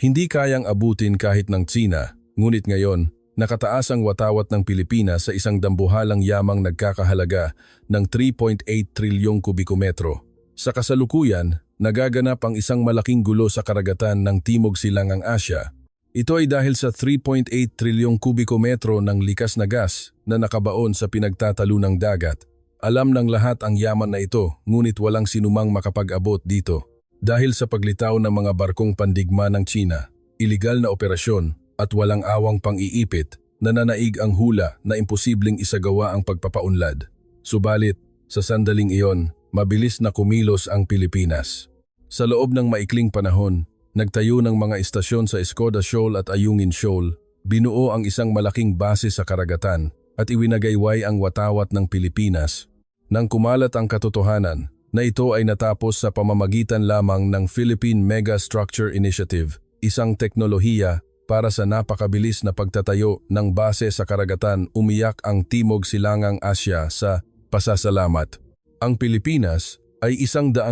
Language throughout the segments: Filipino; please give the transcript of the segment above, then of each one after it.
Hindi kayang abutin kahit ng Tsina, ngunit ngayon, nakataas ang watawat ng Pilipinas sa isang dambuhalang yamang nagkakahalaga ng 3.8 trilyong kubikometro. Sa kasalukuyan, nagaganap ang isang malaking gulo sa karagatan ng Timog Silangang Asya. Ito ay dahil sa 3.8 trilyong kubikometro ng likas na gas na nakabaon sa pinagtatalunang dagat. Alam ng lahat ang yaman na ito, ngunit walang sinumang makapag-abot dito. Dahil sa paglitaw ng mga barkong pandigma ng Tsina, iligal na operasyon at walang awang pang-iipit, nananaig ang hula na imposibleng isagawa ang pagpapaunlad. Subalit, sa sandaling iyon, mabilis na kumilos ang Pilipinas. Sa loob ng maikling panahon, nagtayo ng mga istasyon sa Escoda Shoal at Ayungin Shoal, binuo ang isang malaking base sa karagatan at iwinagayway ang watawat ng Pilipinas. Nang kumalat ang katotohanan na ito ay natapos sa pamamagitan lamang ng Philippine Mega Structure Initiative, isang teknolohiya para sa napakabilis na pagtatayo ng base sa karagatan, umiyak ang Timog Silangang Asya sa pasasalamat. Ang Pilipinas ay 100,000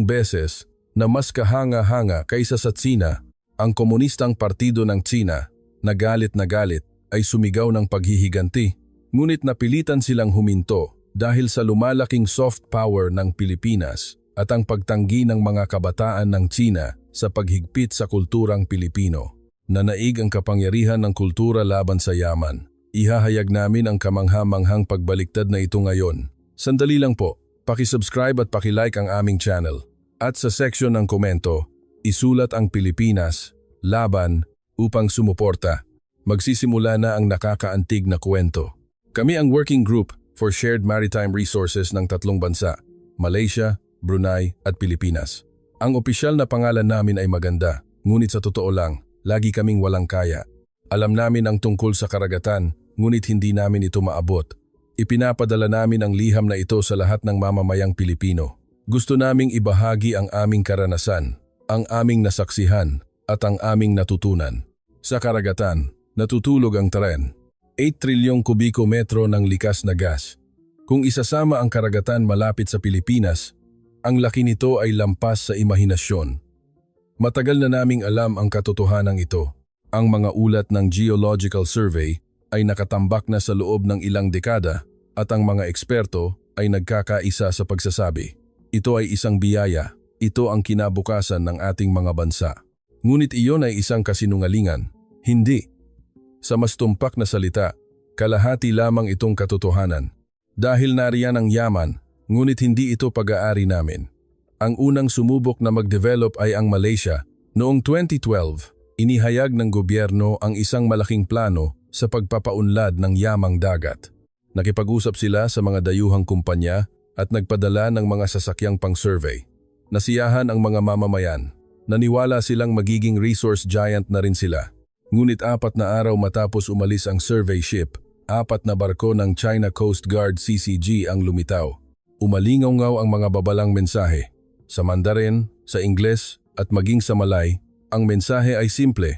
beses na mas kahanga-hanga kaysa sa Tsina. Ang komunistang partido ng Tsina, na galit ay sumigaw ng paghihiganti, ngunit napilitan silang huminto dahil sa lumalaking soft power ng Pilipinas at ang pagtanggi ng mga kabataan ng Tsina sa paghigpit sa kulturang Pilipino. Nanaig ang kapangyarihan ng kultura laban sa yaman. Ihahayag namin ang kamangha-manghang pagbaliktad na ito ngayon. Sandali lang po, paki-subscribe at paki-like ang aming channel. At sa seksyon ng komento, isulat ang Pilipinas, laban, upang sumuporta. Magsisimula na ang nakakaantig na kwento. Kami ang working group for shared maritime resources ng 3 bansa, Malaysia, Brunei at Pilipinas. Ang opisyal na pangalan namin ay maganda, ngunit sa totoo lang, lagi kaming walang kaya. Alam namin ang tungkol sa karagatan, ngunit hindi namin ito maabot. Ipinapadala namin ang liham na ito sa lahat ng mamamayang Pilipino. Gusto naming ibahagi ang aming karanasan, ang aming nasaksihan, at ang aming natutunan. Sa karagatan, natutulog ang tren. 8 trilyong kubikometro ng likas na gas. Kung isasama ang karagatan malapit sa Pilipinas, ang laki nito ay lampas sa imahinasyon. Matagal na naming alam ang katotohanan ito. Ang mga ulat ng Geological Survey ay nakatambak na sa loob ng ilang dekada at ang mga eksperto ay nagkakaisa sa pagsasabi. Ito ay isang biyaya, ito ang kinabukasan ng ating mga bansa. Ngunit iyon ay isang kasinungalingan. Hindi. Sa mas tumpak na salita, kalahati lamang itong katotohanan. Dahil nariyan ang yaman, ngunit hindi ito pag-aari namin. Ang unang sumubok na mag-develop ay ang Malaysia. Noong 2012, inihayag ng gobyerno ang isang malaking plano sa pagpapaunlad ng yamang dagat. Nakipag-usap sila sa mga dayuhang kumpanya at nagpadala ng mga sasakyang pang-survey. Nasiyahan ang mga mamamayan. Naniwala silang magiging resource giant na rin sila. Ngunit 4 na araw matapos umalis ang survey ship, 4 na barko ng China Coast Guard CCG ang lumitaw. Umalingaw-ngaw ang mga babalang mensahe. Sa Mandarin, sa Ingles at maging sa Malay, ang mensahe ay simple.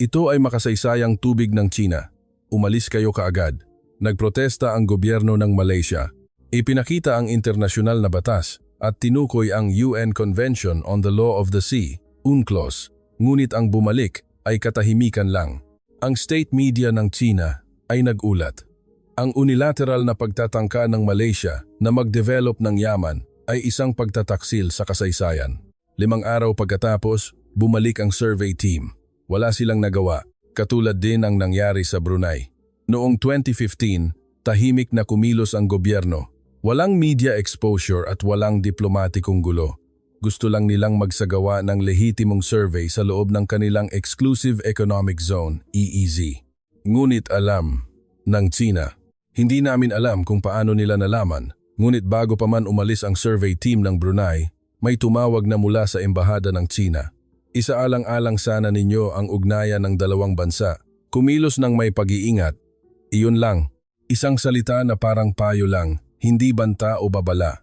Ito ay makasaysayang tubig ng China. Umalis kayo kaagad. Nagprotesta ang gobyerno ng Malaysia. Ipinakita ang internasyonal na batas at tinukoy ang UN Convention on the Law of the Sea, UNCLOS. Ngunit ang bumalik ay katahimikan lang. Ang state media ng China ay nagulat. Ang unilateral na pagtatangka ng Malaysia na mag-develop ng yaman ay isang pagtataksil sa kasaysayan. 5 araw pagkatapos, bumalik ang survey team. Wala silang nagawa, katulad din ang nangyari sa Brunei. Noong 2015, tahimik na kumilos ang gobyerno. Walang media exposure at walang diplomatikong gulo. Gusto lang nilang magsagawa ng lehitimong survey sa loob ng kanilang Exclusive Economic Zone, EEZ. Ngunit alam ng China. Hindi namin alam kung paano nila nalaman. Ngunit bago pa man umalis ang survey team ng Brunei, may tumawag na mula sa embahada ng China. Isaalang-alang sana ninyo ang ugnayan ng 2 bansa. Kumilos ng may pag-iingat. Iyon lang. Isang salita na parang payo lang. Hindi banta o babala.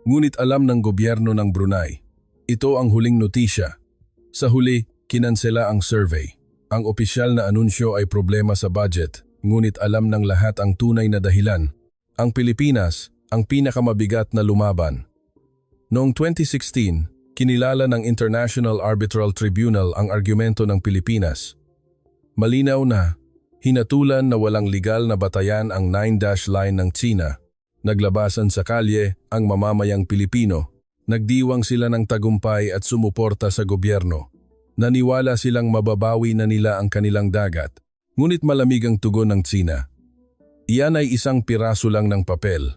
Ngunit alam ng gobyerno ng Brunei. Ito ang huling notisya. Sa huli, kinansela ang survey. Ang opisyal na anunsyo ay problema sa budget, ngunit alam ng lahat ang tunay na dahilan. Ang Pilipinas, ang pinakamabigat na lumaban. Noong 2016, Kinilala ng International Arbitral Tribunal ang argumento ng Pilipinas. Malinaw na, hinatulan na walang legal na batayan ang 9-dash line ng Tsina. Naglabasan sa kalye ang mamamayang Pilipino. Nagdiwang sila ng tagumpay at sumuporta sa gobyerno. Naniwala silang mababawi na nila ang kanilang dagat. Ngunit malamig ang tugon ng Tsina. Iyan ay isang piraso lang ng papel.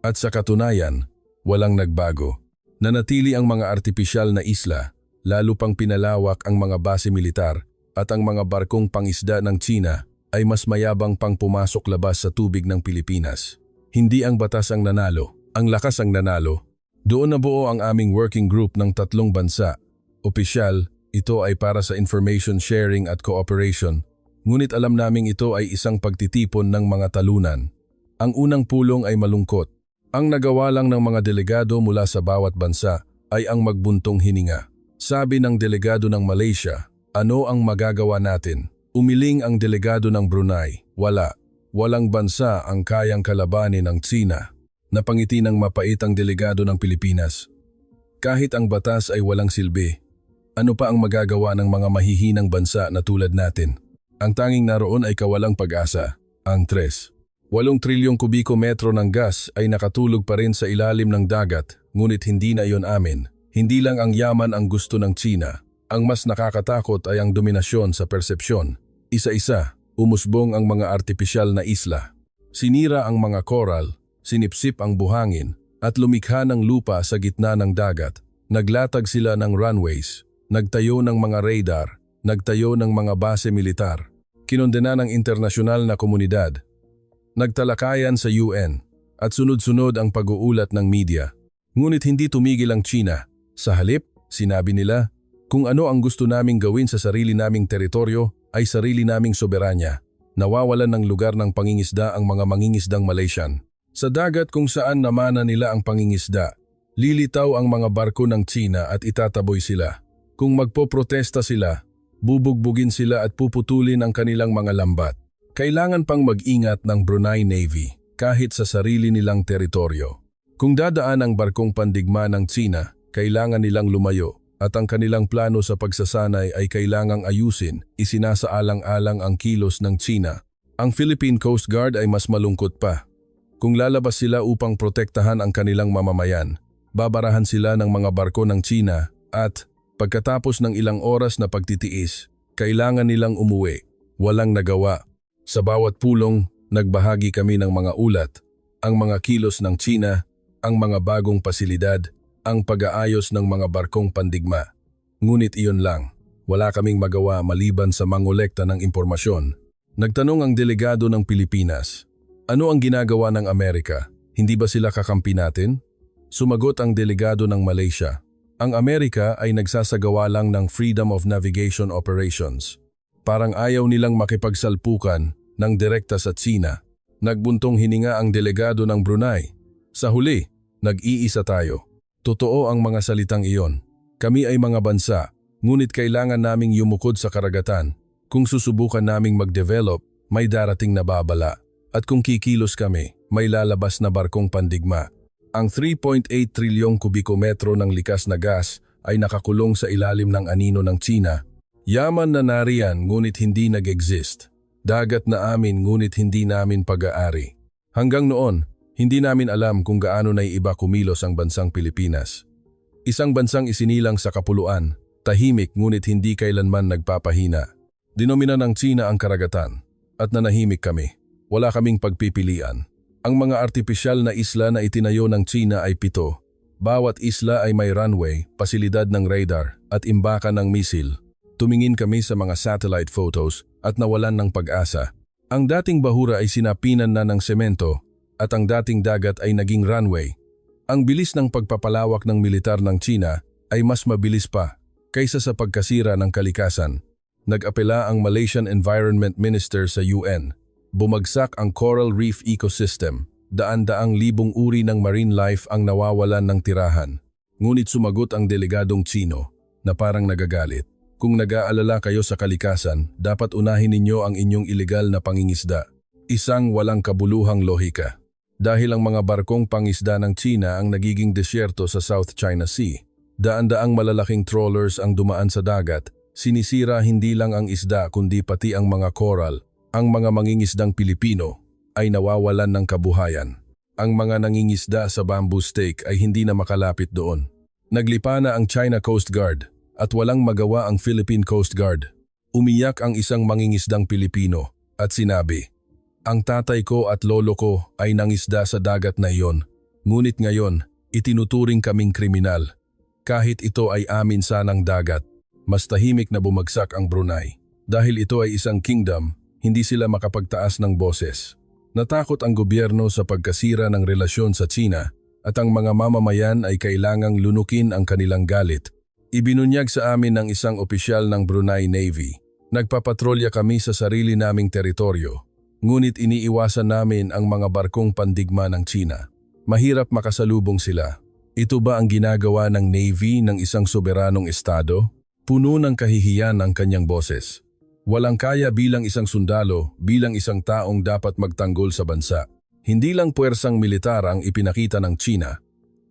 At sa katunayan, walang nagbago. Nanatili ang mga artipisyal na isla, lalo pang pinalawak ang mga base militar at ang mga barkong pangisda ng Tsina ay mas mayabang pang pumasok labas sa tubig ng Pilipinas. Hindi ang batas ang nanalo, ang lakas ang nanalo. Doon nabuo ang aming working group ng 3 bansa. Opisyal, ito ay para sa information sharing at cooperation. Ngunit alam naming ito ay isang pagtitipon ng mga talunan. Ang unang pulong ay malungkot. Ang nagawa lang ng mga delegado mula sa bawat bansa ay ang magbuntong hininga. Sabi ng delegado ng Malaysia, ano ang magagawa natin? Umiling ang delegado ng Brunei, walang bansa ang kayang kalabanin ng Tsina. Napangiti ng mapait ang delegado ng Pilipinas. Kahit ang batas ay walang silbi, ano pa ang magagawa ng mga mahihinang bansa na tulad natin? Ang tanging naroon ay kawalang pag-asa, ang 8 trilyong kubiko-metro ng gas ay nakatulog pa rin sa ilalim ng dagat, ngunit hindi na iyon amin. Hindi lang ang yaman ang gusto ng Tsina. Ang mas nakakatakot ay ang dominasyon sa persepsyon. Isa-isa, umusbong ang mga artipisyal na isla. Sinira ang mga koral, sinipsip ang buhangin, at lumikha ng lupa sa gitna ng dagat. Naglatag sila ng runways, nagtayo ng mga radar, nagtayo ng mga base militar. Kinondena ng internasyonal na komunidad. Nagtalakayan sa UN at sunod-sunod ang pag-uulat ng media. Ngunit hindi tumigil ang Tsina. Sa halip, sinabi nila, kung ano ang gusto naming gawin sa sarili naming teritoryo ay sarili naming soberanya. Nawawalan ng lugar ng pangingisda ang mga mangingisdang Malaysian. Sa dagat kung saan namana nila ang pangingisda, lilitaw ang mga barko ng Tsina at itataboy sila. Kung magpoprotesta sila, bubugbugin sila at puputulin ang kanilang mga lambat. Kailangan pang mag-ingat ng Brunei Navy kahit sa sarili nilang teritoryo. Kung dadaan ang barkong pandigma ng Tsina, kailangan nilang lumayo at ang kanilang plano sa pagsasanay ay kailangang ayusin, isinasaalang-alang ang kilos ng Tsina. Ang Philippine Coast Guard ay mas malungkot pa. Kung lalabas sila upang protektahan ang kanilang mamamayan, babarahan sila ng mga barko ng Tsina at pagkatapos ng ilang oras na pagtitiis, kailangan nilang umuwi. Walang nagawa. Sa bawat pulong, nagbahagi kami ng mga ulat, ang mga kilos ng Tsina, ang mga bagong pasilidad, ang pag-aayos ng mga barkong pandigma. Ngunit iyon lang, wala kaming magawa maliban sa mangolekta ng impormasyon. Nagtanong ang delegado ng Pilipinas, ano ang ginagawa ng Amerika? Hindi ba sila kakampi natin? Sumagot ang delegado ng Malaysia, ang Amerika ay nagsasagawa lang ng Freedom of Navigation Operations. Parang ayaw nilang makipagsalpukan ng direkta sa Tsina. Nagbuntong hininga ang delegado ng Brunei. Sa huli, nag-iisa tayo. Totoo ang mga salitang iyon. Kami ay mga bansa, ngunit kailangan naming yumukod sa karagatan. Kung susubukan naming mag-develop, may darating na babala. At kung kikilos kami, may lalabas na barkong pandigma. Ang 3.8 trilyong kubiko-metro ng likas na gas ay nakakulong sa ilalim ng anino ng Tsina. Yaman na nariyan ngunit hindi nag-exist. Dagat na amin ngunit hindi namin pag-aari. Hanggang noon, hindi namin alam kung gaano naiiba kumilos ang bansang Pilipinas. Isang bansang isinilang sa kapuluan, tahimik ngunit hindi kailanman nagpapahina. Dinomina ng Tsina ang karagatan at nanahimik kami. Wala kaming pagpipilian. Ang mga artipisyal na isla na itinayo ng Tsina ay 7. Bawat isla ay may runway, pasilidad ng radar at imbakan ng misil. Tumingin kami sa mga satellite photos at nawalan ng pag-asa. Ang dating bahura ay sinapinan na ng semento at ang dating dagat ay naging runway. Ang bilis ng pagpapalawak ng militar ng Tsina ay mas mabilis pa kaysa sa pagkasira ng kalikasan. Nag-apela ang Malaysian Environment Minister sa UN. Bumagsak ang coral reef ecosystem. Daan-daang libong uri ng marine life ang nawawalan ng tirahan. Ngunit sumagot ang delegadong Tsino na parang nagagalit. Kung nag-aalala kayo sa kalikasan, dapat unahin ninyo ang inyong ilegal na pangingisda. Isang walang kabuluhang lohika. Dahil ang mga barkong pangisda ng Tsina ang nagiging desyerto sa South China Sea. Daan-daang malalaking trawlers ang dumaan sa dagat, sinisira hindi lang ang isda kundi pati ang mga coral. Ang mga mangingisdang Pilipino ay nawawalan ng kabuhayan. Ang mga nangingisda sa bamboo stake ay hindi na makalapit doon. Naglipa na ang China Coast Guard at walang magawa ang Philippine Coast Guard. Umiyak ang isang mangingisdang Pilipino at sinabi, "Ang tatay ko at lolo ko ay nangisda sa dagat na iyon. Ngunit ngayon, itinuturing kaming kriminal. Kahit ito ay amin sanang dagat." Mas tahimik na bumagsak ang Brunei. Dahil ito ay isang kingdom, hindi sila makapagtaas ng boses. Natakot ang gobyerno sa pagkasira ng relasyon sa China at ang mga mamamayan ay kailangang lunukin ang kanilang galit. Ibinunyag sa amin ng isang opisyal ng Brunei Navy. Nagpapatrolya kami sa sarili naming teritoryo, ngunit iniiwasan namin ang mga barkong pandigma ng China. Mahirap makasalubong sila. Ito ba ang ginagawa ng Navy ng isang soberanong estado? Puno ng kahihiyan ang kanyang boses. Walang kaya bilang isang sundalo, bilang isang taong dapat magtanggol sa bansa. Hindi lang puwersang militar ang ipinakita ng China.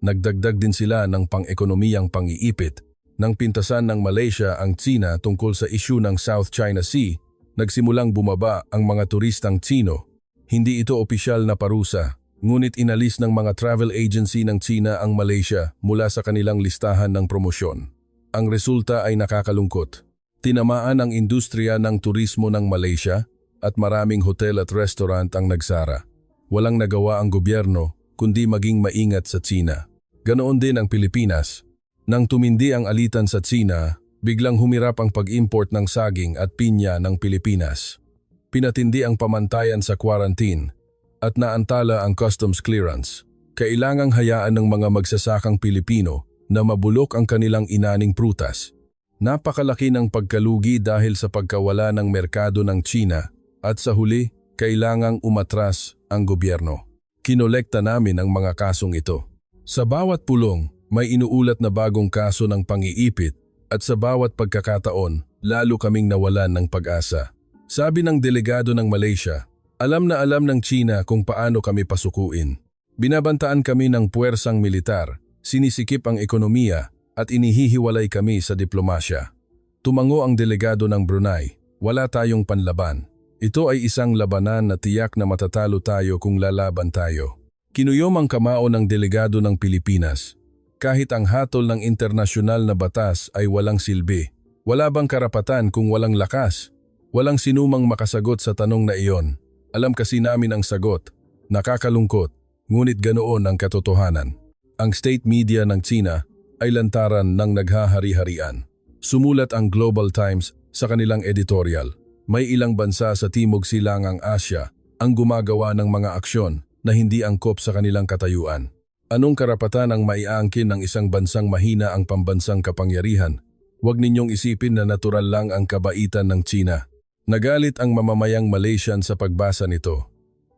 Nagdagdag din sila ng pang-ekonomiyang pang-iipit. Nang pintasan ng Malaysia ang China tungkol sa isyu ng South China Sea, nagsimulang bumaba ang mga turistang Tsino. Hindi ito opisyal na parusa, ngunit inalis ng mga travel agency ng China ang Malaysia mula sa kanilang listahan ng promosyon. Ang resulta ay nakakalungkot. Tinamaan ang industriya ng turismo ng Malaysia at maraming hotel at restaurant ang nagsara. Walang nagawa ang gobyerno kundi maging maingat sa China. Ganoon din ang Pilipinas. Nang tumindi ang alitan sa China, biglang humirap ang pag-import ng saging at pinya ng Pilipinas. Pinatindi ang pamantayan sa quarantine at naantala ang customs clearance. Kailangang hayaan ng mga magsasakang Pilipino na mabulok ang kanilang inaning prutas. Napakalaki ng pagkalugi dahil sa pagkawala ng merkado ng China at sa huli, kailangang umatras ang gobyerno. Kinolekta namin ang mga kasong ito. Sa bawat pulong, may inuulat na bagong kaso ng pang-iipit at sa bawat pagkakataon, lalo kaming nawalan ng pag-asa. Sabi ng delegado ng Malaysia, alam na alam ng China kung paano kami pasukuin. Binabantaan kami ng puwersang militar, sinisikip ang ekonomiya at inihihiwalay kami sa diplomasya. Tumango ang delegado ng Brunei, wala tayong panlaban. Ito ay isang labanan na tiyak na matatalo tayo kung lalaban tayo. Kinuyom ang kamao ng delegado ng Pilipinas. Kahit ang hatol ng internasyonal na batas ay walang silbi. Wala bang karapatan kung walang lakas? Walang sinumang makasagot sa tanong na iyon. Alam kasi namin ang sagot. Nakakalungkot, ngunit ganoon ang katotohanan. Ang state media ng China ay lantaran ng naghahari-harian. Sumulat ang Global Times sa kanilang editorial. May ilang bansa sa Timog Silangang Asya ang gumagawa ng mga aksyon na hindi angkop sa kanilang katayuan. Anong karapatan ang maiaangkin ng isang bansang mahina ang pambansang kapangyarihan? Huwag ninyong isipin na natural lang ang kabaitan ng China. Nagalit ang mamamayang Malaysian sa pagbasa nito.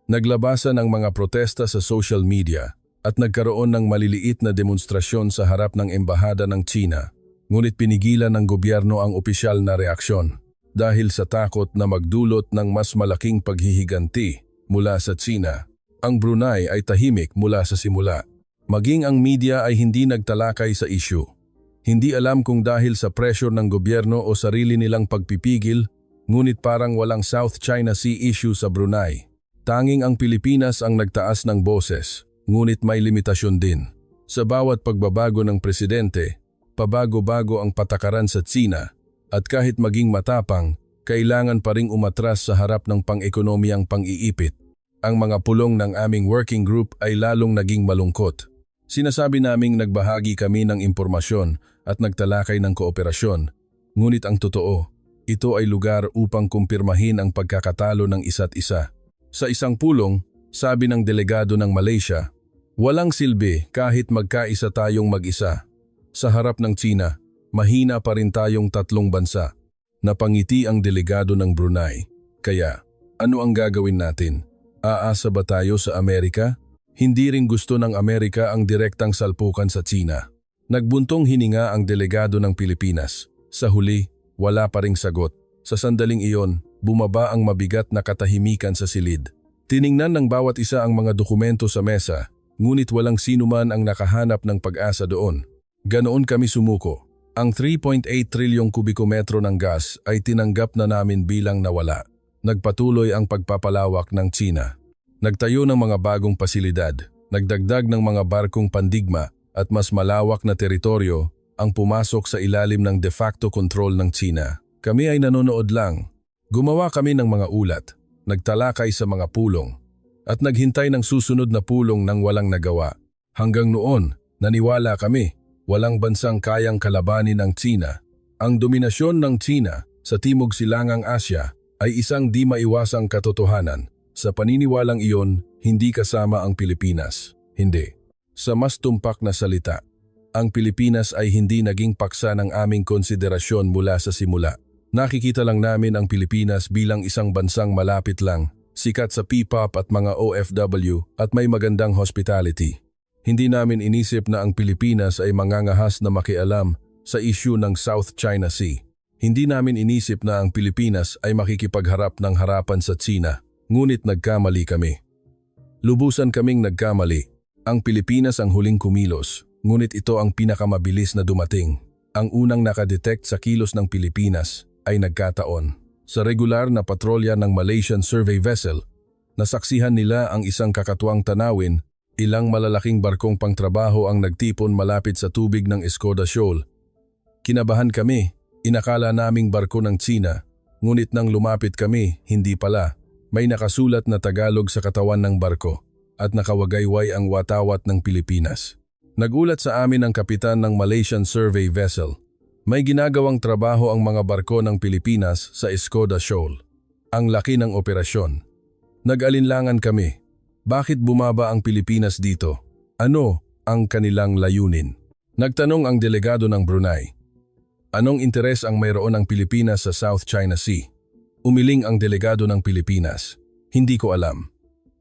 Naglabasan ang mga protesta sa social media at nagkaroon ng maliliit na demonstrasyon sa harap ng embahada ng China, ngunit pinigilan ng gobyerno ang opisyal na reaksyon dahil sa takot na magdulot ng mas malaking paghihiganti mula sa China. Ang Brunei ay tahimik mula sa simula. Maging ang media ay hindi nagtalakay sa issue. Hindi alam kung dahil sa pressure ng gobyerno o sarili nilang pagpipigil, ngunit parang walang South China Sea issue sa Brunei. Tanging ang Pilipinas ang nagtaas ng boses. Ngunit may limitasyon din. Sa bawat pagbabago ng presidente, pabago-bago ang patakaran sa China at kahit maging matapang, kailangan pa ring umatras sa harap ng pang-ekonomiyang pang-iipit. Ang mga pulong ng aming working group ay lalong naging malungkot. Sinasabi naming nagbahagi kami ng impormasyon at nagtalakay ng kooperasyon. Ngunit ang totoo, ito ay lugar upang kumpirmahin ang pagkakatalo ng isa't isa. Sa isang pulong, sabi ng delegado ng Malaysia, walang silbi kahit magkaisa tayong mag-isa. Sa harap ng China, mahina pa rin tayong tatlong bansa. Napangiti ang delegado ng Brunei. Kaya, ano ang gagawin natin? Aasa ba tayo sa Amerika? Hindi rin gusto ng Amerika ang direktang salpukan sa China. Nagbuntong hininga ang delegado ng Pilipinas. Sa huli, wala pa ring sagot. Sa sandaling iyon, bumaba ang mabigat na katahimikan sa silid. Tiningnan ng bawat isa ang mga dokumento sa mesa, ngunit walang sinuman ang nakahanap ng pag-asa doon. Ganoon kami sumuko. Ang 3.8 trilyong kubikometro ng gas ay tinanggap na namin bilang nawala. Nagpatuloy ang pagpapalawak ng Tsina. Nagtayo ng mga bagong pasilidad, nagdagdag ng mga barkong pandigma at mas malawak na teritoryo ang pumasok sa ilalim ng de facto control ng Tsina. Kami ay nanonood lang. Gumawa kami ng mga ulat, nagtalakay sa mga pulong, at naghintay ng susunod na pulong nang walang nagawa. Hanggang noon, naniwala kami, walang bansang kayang kalabanin ang Tsina. Ang dominasyon ng Tsina sa Timog Silangang Asya ay isang di maiwasang katotohanan. Sa paniniwalang iyon, hindi kasama ang Pilipinas. Hindi. Sa mas tumpak na salita, ang Pilipinas ay hindi naging paksa ng aming konsiderasyon mula sa simula. Nakikita lang namin ang Pilipinas bilang isang bansang malapit lang, sikat sa P-pop at mga OFW at may magandang hospitality. Hindi namin inisip na ang Pilipinas ay mangangahas na makialam sa issue ng South China Sea. Hindi namin inisip na ang Pilipinas ay makikipagharap ng harapan sa Tsina, ngunit nagkamali kami. Lubusan kaming nagkamali. Ang Pilipinas ang huling kumilos. Ngunit ito ang pinakamabilis na dumating. Ang unang nakadetect sa kilos ng Pilipinas ay nagkataon. Sa regular na patrolya ng Malaysian Survey Vessel, nasaksihan nila ang isang kakatuwang tanawin, ilang malalaking barkong pangtrabaho ang nagtipon malapit sa tubig ng Escoda Shoal. Kinabahan kami, inakala naming barko ng Tsina, ngunit nang lumapit kami, hindi pala. May nakasulat na Tagalog sa katawan ng barko at nakawagayway ang watawat ng Pilipinas. Nagulat sa amin ang kapitan ng Malaysian Survey Vessel. May ginagawang trabaho ang mga barko ng Pilipinas sa Escoda Shoal. Ang laki ng operasyon. Nag-alinlangan kami. Bakit bumaba ang Pilipinas dito? Ano ang kanilang layunin? Nagtanong ang delegado ng Brunei. Anong interes ang mayroon ng Pilipinas sa South China Sea? Umiling ang delegado ng Pilipinas. Hindi ko alam.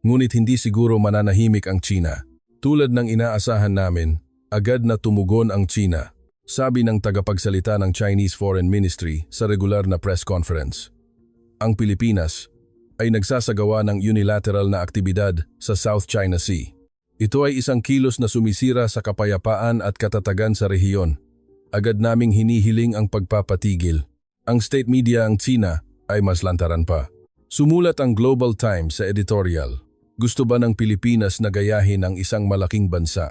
Ngunit hindi siguro mananahimik ang Tsina. Tulad ng inaasahan namin, agad na tumugon ang Tsina, sabi ng tagapagsalita ng Chinese Foreign Ministry sa regular na press conference. Ang Pilipinas ay nagsasagawa ng unilateral na aktibidad sa South China Sea. Ito ay isang kilos na sumisira sa kapayapaan at katatagan sa rehiyon. Agad naming hinihiling ang pagpapatigil. Ang state media ang Tsina ay mas lantaran pa. Sumulat ang Global Times sa editorial. Gusto ba ng Pilipinas na gayahin ang isang malaking bansa?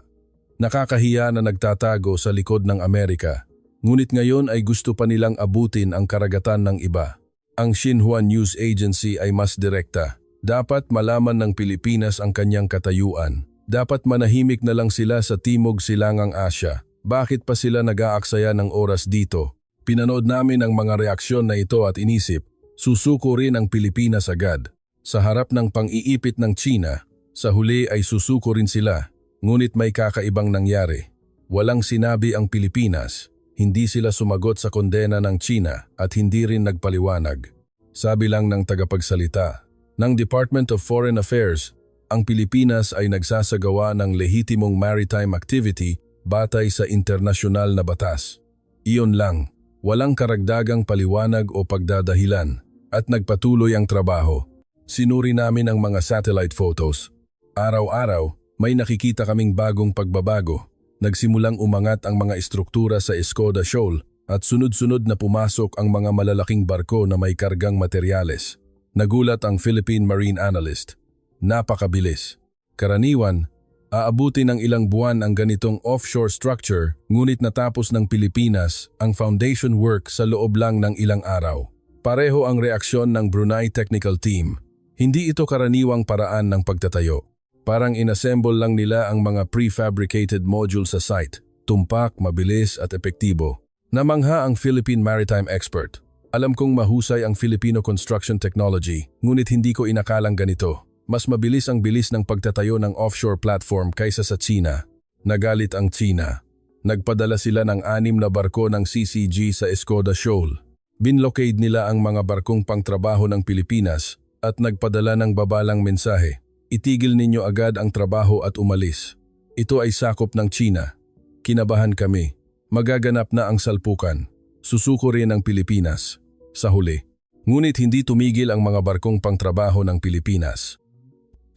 Nakakahiya na nagtatago sa likod ng Amerika, ngunit ngayon ay gusto pa nilang abutin ang karagatan ng iba. Ang Xinhua News Agency ay mas direkta. Dapat malaman ng Pilipinas ang kanyang katayuan. Dapat manahimik na lang sila sa Timog Silangang Asya. Bakit pa sila nag-aaksaya ng oras dito? Pinanood namin ang mga reaksyon na ito at inisip, susuko rin ang Pilipinas agad. Sa harap ng pang-iipit ng Tsina, sa huli ay susuko rin sila, ngunit may kakaibang nangyari. Walang sinabi ang Pilipinas, hindi sila sumagot sa kondena ng Tsina at hindi rin nagpaliwanag. Sabi lang ng tagapagsalita ng Department of Foreign Affairs, ang Pilipinas ay nagsasagawa ng lehitimong maritime activity batay sa internasyonal na batas. Iyon lang, walang karagdagang paliwanag o pagdadahilan, at nagpatuloy ang trabaho. Sinuri namin ang mga satellite photos. Araw-araw, may nakikita kaming bagong pagbabago. Nagsimulang umangat ang mga estruktura sa Escoda Shoal at sunod-sunod na pumasok ang mga malalaking barko na may kargang materyales. Nagulat ang Philippine Marine Analyst. Napakabilis. Karaniwan, aabuti ng ilang buwan ang ganitong offshore structure, ngunit natapos ng Pilipinas ang foundation work sa loob lang ng ilang araw. Pareho ang reaksyon ng Brunei Technical Team. Hindi ito karaniwang paraan ng pagtatayo. Parang inassemble lang nila ang mga prefabricated module sa site. Tumpak, mabilis at epektibo. Namangha ang Philippine Maritime Expert. Alam kong mahusay ang Filipino construction technology, ngunit hindi ko inakalang ganito. Mas mabilis ang bilis ng pagtatayo ng offshore platform kaysa sa Tsina. Nagalit ang Tsina. Nagpadala sila ng 6 na barko ng CCG sa Escoda Shoal. Binlocade nila ang mga barkong pangtrabaho ng Pilipinas at nagpadala ng babalang mensahe. Itigil ninyo agad ang trabaho at umalis. Ito ay sakop ng Tsina. Kinabahan kami. Magaganap na ang salpukan. Susuko rin ang Pilipinas. Sa huli. Ngunit hindi tumigil ang mga barkong pangtrabaho ng Pilipinas.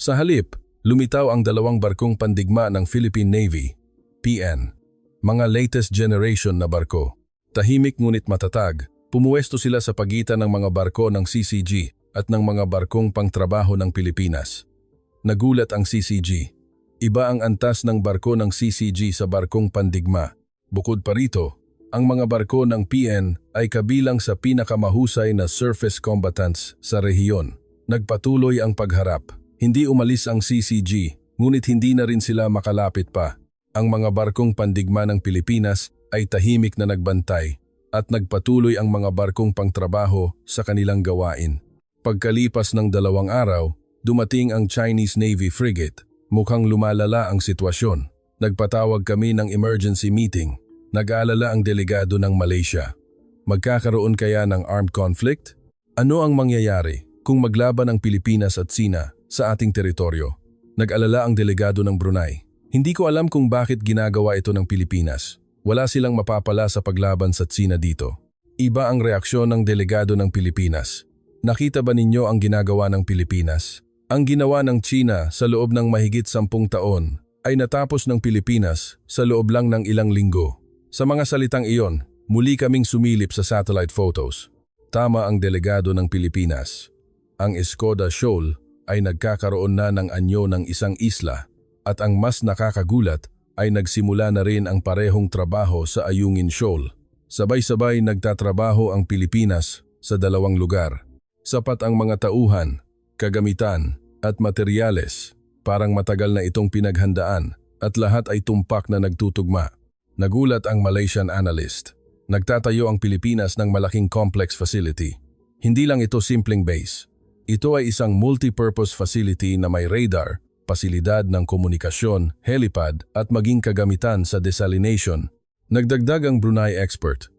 Sa halip, lumitaw ang 2 barkong pandigma ng Philippine Navy, PN. mga latest generation na barko. Tahimik ngunit matatag, pumuwesto sila sa pagitan ng mga barko ng CCG at ng mga barkong pangtrabaho ng Pilipinas. Nagulat ang CCG. Iba ang antas ng barko ng CCG sa barkong pandigma. Bukod pa rito, ang mga barko ng PN ay kabilang sa pinakamahusay na surface combatants sa rehiyon. Nagpatuloy ang pagharap. Hindi umalis ang CCG, ngunit hindi na rin sila makalapit pa. Ang mga barkong pandigma ng Pilipinas ay tahimik na nagbantay at nagpatuloy ang mga barkong pangtrabaho sa kanilang gawain. Pagkalipas ng 2 araw, dumating ang Chinese Navy frigate. Mukhang lumalala ang sitwasyon. Nagpatawag kami ng emergency meeting. Nag-aalala ang delegado ng Malaysia. Magkakaroon kaya ng armed conflict? Ano ang mangyayari kung maglaban ang Pilipinas at Tsina sa ating teritoryo? Nag-alala ang delegado ng Brunei. Hindi ko alam kung bakit ginagawa ito ng Pilipinas. Wala silang mapapala sa paglaban sa Tsina dito. Iba ang reaksyon ng delegado ng Pilipinas. Nakita ba ninyo ang ginagawa ng Pilipinas? Ang ginawa ng Tsina sa loob ng mahigit 10 taon ay natapos ng Pilipinas sa loob lang ng ilang linggo. Sa mga salitang iyon, muli kaming sumilip sa satellite photos. Tama ang delegado ng Pilipinas. Ang Escoda Shoal ay nagkakaroon na ng anyo ng isang isla at ang mas nakakagulat ay nagsimula na rin ang parehong trabaho sa Ayungin Shoal. Sabay-sabay nagtatrabaho ang Pilipinas sa 2 lugar. Sapat ang mga tauhan, kagamitan at materyales. Parang matagal na itong pinaghandaan at lahat ay tumpak na nagtutugma. Nagulat ang Malaysian analyst. Nagtatayo ang Pilipinas ng malaking complex facility. Hindi lang ito simpleng base. Ito ay isang multi-purpose facility na may radar, pasilidad ng komunikasyon, helipad at maging kagamitan sa desalination. Nagdagdag ang Brunei expert.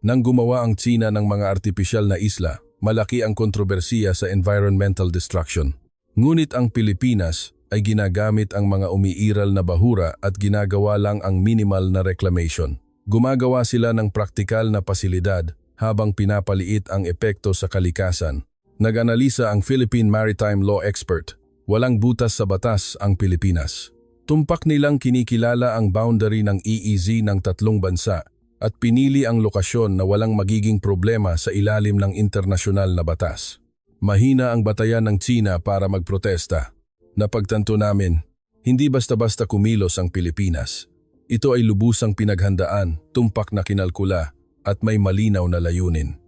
Nang gumawa ang Tsina ng mga artipisyal na isla, malaki ang kontrobersiya sa environmental destruction. Ngunit ang Pilipinas ay ginagamit ang mga umiiral na bahura at ginagawa lang ang minimal na reclamation. Gumagawa sila ng praktikal na pasilidad habang pinapaliit ang epekto sa kalikasan. Nag-analisa ang Philippine Maritime Law expert. Walang butas sa batas ang Pilipinas. Tumpak nilang kinikilala ang boundary ng EEZ ng 3 bansa at pinili ang lokasyon na walang magiging problema sa ilalim ng internasyonal na batas. Mahina ang batayan ng Tsina para magprotesta. Napagtanto namin, hindi basta-basta kumilos ang Pilipinas. Ito ay lubusang pinaghandaan, tumpak na kinalkula at may malinaw na layunin.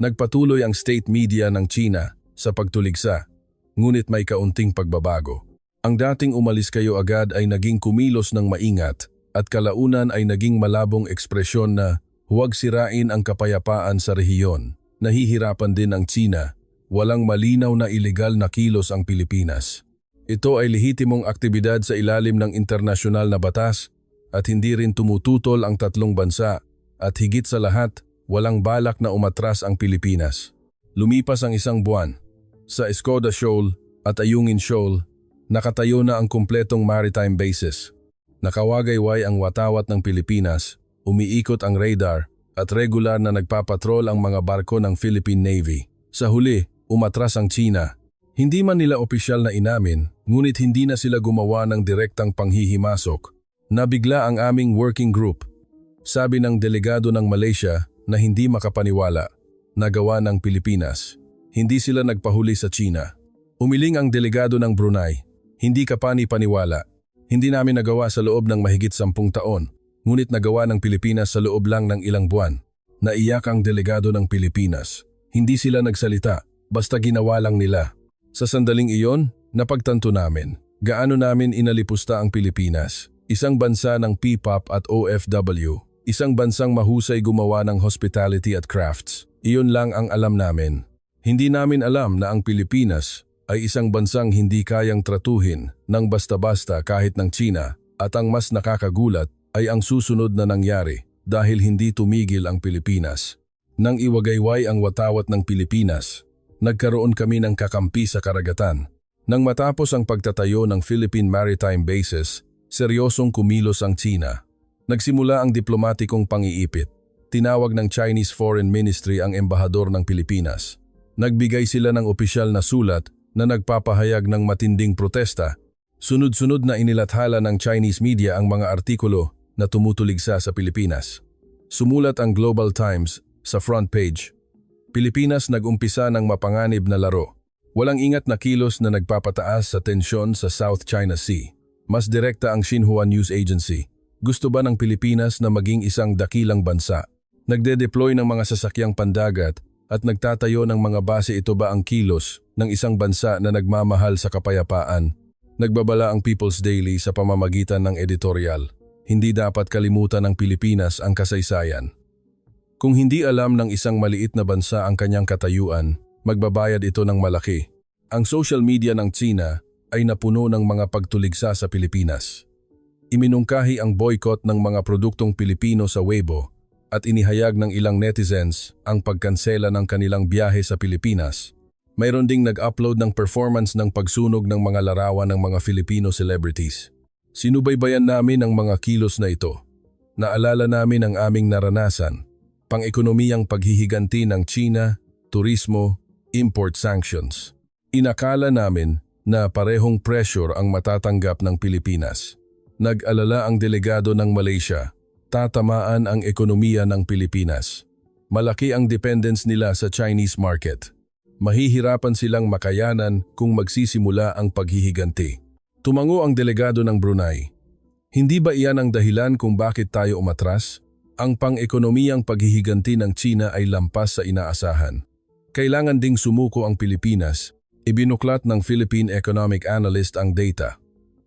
Nagpatuloy ang state media ng Tsina sa pagtuligsa, ngunit may kaunting pagbabago. Ang dating umalis kayo agad ay naging kumilos ng maingat at kalaunan ay naging malabong ekspresyon na huwag sirain ang kapayapaan sa rehiyon. Nahihirapan din ang Tsina. Walang malinaw na ilegal na kilos ang Pilipinas. Ito ay lehitimong aktibidad sa ilalim ng internasyonal na batas at hindi rin tumututol ang 3 bansa at higit sa lahat, walang balak na umatras ang Pilipinas. Lumipas ang 1 buwan. Sa Escoda Shoal at Ayungin Shoal, nakatayo na ang kumpletong maritime bases. Nakawagayway ang watawat ng Pilipinas, umiikot ang radar at regular na nagpapatrol ang mga barko ng Philippine Navy. Sa huli, umatras ang Tsina. Hindi man nila opisyal na inamin, ngunit hindi na sila gumawa ng direktang panghihimasok. Nabigla ang aming working group. Sabi ng delegado ng Malaysia na hindi makapaniwala, nagawa ng Pilipinas. Hindi sila nagpahuli sa Tsina. Umiling ang delegado ng Brunei. Hindi ka pani-paniwala. Hindi namin nagawa sa loob ng mahigit 10 taon, ngunit nagawa ng Pilipinas sa loob lang ng ilang buwan. Naiyak ang delegado ng Pilipinas. Hindi sila nagsalita, basta ginawa lang nila. Sa sandaling iyon, napagtanto namin, gaano namin inalipusta ang Pilipinas. Isang bansa ng PPOP at OFW, isang bansang mahusay gumawa ng hospitality at crafts. Iyon lang ang alam namin. Hindi namin alam na ang Pilipinas ay isang bansang hindi kayang tratuhin ng basta-basta kahit ng Tsina at ang mas nakakagulat ay ang susunod na nangyari dahil hindi tumigil ang Pilipinas. Nang iwagayway ang watawat ng Pilipinas, nagkaroon kami ng kakampi sa karagatan. Nang matapos ang pagtatayo ng Philippine Maritime Bases, seryosong kumilos ang Tsina. Nagsimula ang diplomatikong pang-iipit. Tinawag ng Chinese Foreign Ministry ang embahador ng Pilipinas. Nagbigay sila ng opisyal na sulat na nagpapahayag ng matinding protesta. Sunod-sunod na inilathala ng Chinese media ang mga artikulo na tumutuligsa sa Pilipinas. Sumulat ang Global Times sa front page. Pilipinas nag-umpisa ng mapanganib na laro. Walang ingat na kilos na nagpapataas sa tensyon sa South China Sea. Mas direkta ang Xinhua News Agency. Gusto ba ng Pilipinas na maging isang dakilang bansa? Nagde-deploy ng mga sasakyang pandagat at nagtatayo ng mga base. Ito ba ang kilos ng isang bansa na nagmamahal sa kapayapaan? Nagbabala ang People's Daily sa pamamagitan ng editorial. Hindi dapat kalimutan ng Pilipinas ang kasaysayan. Kung hindi alam ng isang maliit na bansa ang kanyang katayuan, magbabayad ito ng malaki. Ang social media ng Tsina ay napuno ng mga pagtuligsa sa Pilipinas. Iminungkahi ang boycott ng mga produktong Pilipino sa Weibo at inihayag ng ilang netizens ang pagkansela ng kanilang biyahe sa Pilipinas. Mayroon ding nag-upload ng performance ng pagsunog ng mga larawan ng mga Filipino celebrities. Sinubaybayan namin ang mga kilos na ito. Naalala namin ang aming naranasan, pang-ekonomiyang paghihiganti ng China, turismo, import sanctions. Inakala namin na parehong pressure ang matatanggap ng Pilipinas. Nag-alala ang delegado ng Malaysia, tatamaan ang ekonomiya ng Pilipinas. Malaki ang dependence nila sa Chinese market. Mahihirapan silang makayanan kung magsisimula ang paghihiganti. Tumango ang delegado ng Brunei. Hindi ba iyan ang dahilan kung bakit tayo umatras? Ang pang-ekonomiyang paghihiganti ng China ay lampas sa inaasahan. Kailangan ding sumuko ang Pilipinas. Ibinuklat ng Philippine Economic Analyst ang data.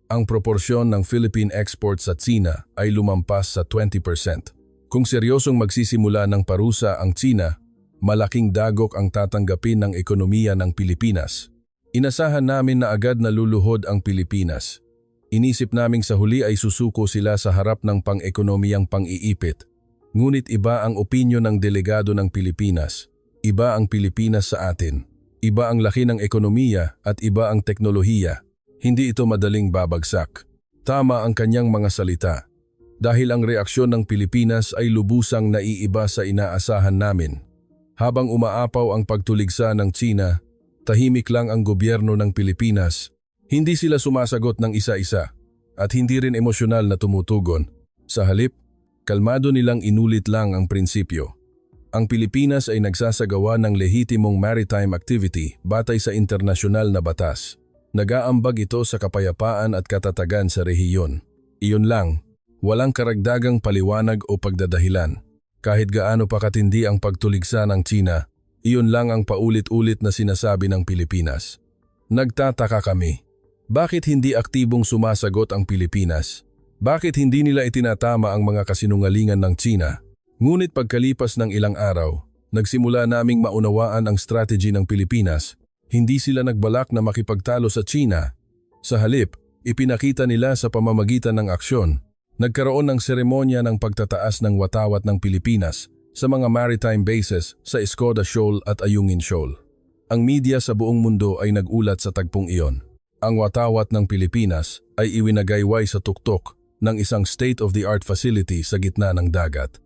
Ang proporsyon ng Philippine exports sa China ay lumampas sa 20%. Kung seryosong magsisimula ng parusa ang China, malaking dagok ang tatanggapin ng ekonomiya ng Pilipinas. Inasahan namin na agad na luluhod ang Pilipinas. Inisip naming sa huli ay susuko sila sa harap ng pang-ekonomiyang pang-iipit. Ngunit iba ang opinyon ng delegado ng Pilipinas. Iba ang Pilipinas sa atin. Iba ang laki ng ekonomiya at iba ang teknolohiya. Hindi ito madaling babagsak. Tama ang kanyang mga salita. Dahil ang reaksyon ng Pilipinas ay lubusang naiiba sa inaasahan namin. Habang umaapaw ang pagtuligsa ng China, tahimik lang ang gobyerno ng Pilipinas. Hindi sila sumasagot ng isa-isa at hindi rin emosyonal na tumutugon. Sa halip, kalmado nilang inulit lang ang prinsipyo. Ang Pilipinas ay nagsasagawa ng lehitimong maritime activity batay sa internasyonal na batas. Nag-aambag ito sa kapayapaan at katatagan sa rehiyon. Iyon lang, walang karagdagang paliwanag o pagdadahilan. Kahit gaano pa katindi ang pagtuligsa ng China, iyon lang ang paulit-ulit na sinasabi ng Pilipinas. Nagtataka kami. Bakit hindi aktibong sumasagot ang Pilipinas? Bakit hindi nila itinatama ang mga kasinungalingan ng China? Ngunit pagkalipas ng ilang araw, nagsimula naming maunawaan ang strategy ng Pilipinas. Hindi sila nagbalak na makipagtalo sa China. Sa halip, ipinakita nila sa pamamagitan ng aksyon. Nagkaroon ng seremonya ng pagtataas ng watawat ng Pilipinas sa mga maritime bases sa Escoda Shoal at Ayungin Shoal. Ang media sa buong mundo ay nagulat sa tagpong iyon. Ang watawat ng Pilipinas ay iwinagayway sa tuktok ng isang state-of-the-art facility sa gitna ng dagat.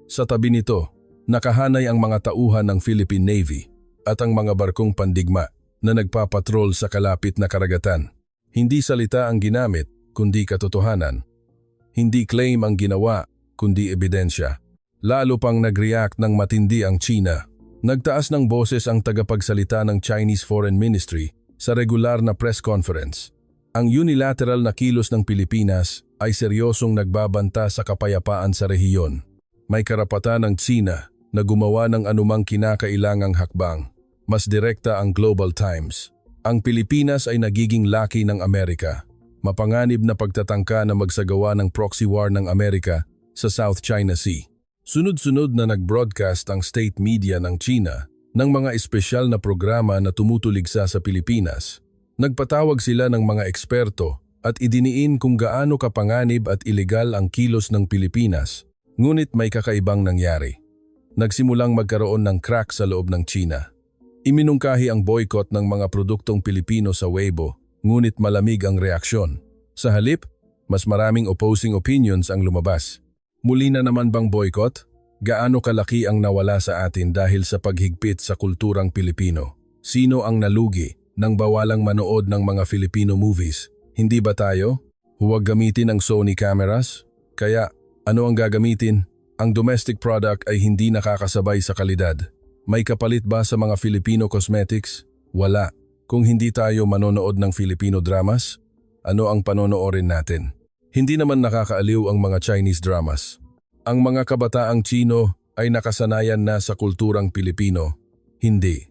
Sa tabi nito, nakahanay ang mga tauhan ng Philippine Navy at ang mga barkong pandigma na nagpapatrol sa kalapit na karagatan. Hindi salita ang ginamit, kundi katotohanan. Hindi claim ang ginawa, kundi ebidensya. Lalo pang nag-react ng matindi ang China. Nagtaas ng boses ang tagapagsalita ng Chinese Foreign Ministry sa regular na press conference. Ang unilateral na kilos ng Pilipinas ay seryosong nagbabanta sa kapayapaan sa rehiyon. May karapatan ng China na gumawa ng anumang kinakailangang hakbang. Mas direkta ang Global Times. Ang Pilipinas ay nagiging laki ng Amerika. Mapanganib na pagtatangka na magsagawa ng proxy war ng Amerika sa South China Sea. Sunod-sunod na nag-broadcast ang state media ng China ng mga espesyal na programa na tumutuligsa sa Pilipinas. Nagpatawag sila ng mga eksperto at idiniin kung gaano kapanganib at ilegal ang kilos ng Pilipinas. Ngunit may kakaibang nangyari. Nagsimulang magkaroon ng crack sa loob ng China. Iminungkahi ang boycott ng mga produktong Pilipino sa Weibo, ngunit malamig ang reaksyon. Sa halip, mas maraming opposing opinions ang lumabas. Muli na naman bang boycott? Gaano kalaki ang nawala sa atin dahil sa paghigpit sa kulturang Pilipino? Sino ang nalugi nang bawalang manood ng mga Filipino movies? Hindi ba tayo? Huwag gamitin ang Sony cameras? Kaya Ano ang gagamitin? Ang domestic product ay hindi nakakasabay sa kalidad. May kapalit ba sa mga Filipino cosmetics? Wala. Kung hindi tayo manonood ng Filipino dramas, ano ang panonoorin natin? Hindi naman nakakaaliw ang mga Chinese dramas. Ang mga kabataang Chino ay nakasanayan na sa kulturang Pilipino. Hindi.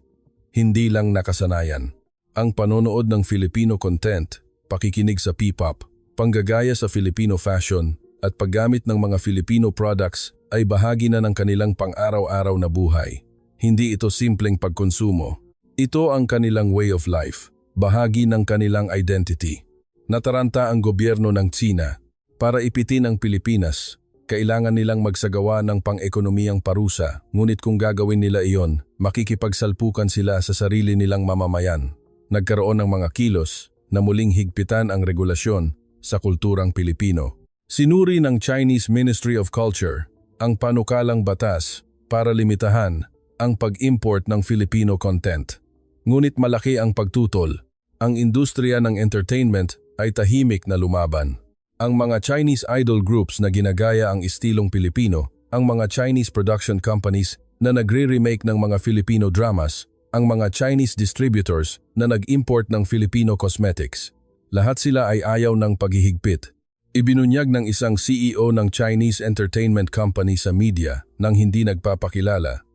Hindi lang nakasanayan. Ang panonood ng Filipino content, pakikinig sa P-pop, panggagaya sa Filipino fashion, at paggamit ng mga Filipino products ay bahagi na ng kanilang pang-araw-araw na buhay. Hindi ito simpleng pagkonsumo. Ito ang kanilang way of life, bahagi ng kanilang identity. Nataranta ang gobyerno ng China para ipitin ang Pilipinas. Kailangan nilang magsagawa ng pang-ekonomiyang parusa, ngunit kung gagawin nila iyon, makikipagsalpukan sila sa sarili nilang mamamayan. Nagkaroon ng mga kilos na muling higpitan ang regulasyon sa kulturang Pilipino. Sinuri ng Chinese Ministry of Culture ang panukalang batas para limitahan ang pag-import ng Filipino content. Ngunit malaki ang pagtutol. Ang industriya ng entertainment ay tahimik na lumaban. Ang mga Chinese idol groups na ginagaya ang estilong Pilipino, ang mga Chinese production companies na nagre-remake ng mga Filipino dramas, ang mga Chinese distributors na nag-import ng Filipino cosmetics. Lahat sila ay ayaw ng paghihigpit. Ibinunyag ng isang CEO ng Chinese entertainment company sa media nang hindi nagpapakilala.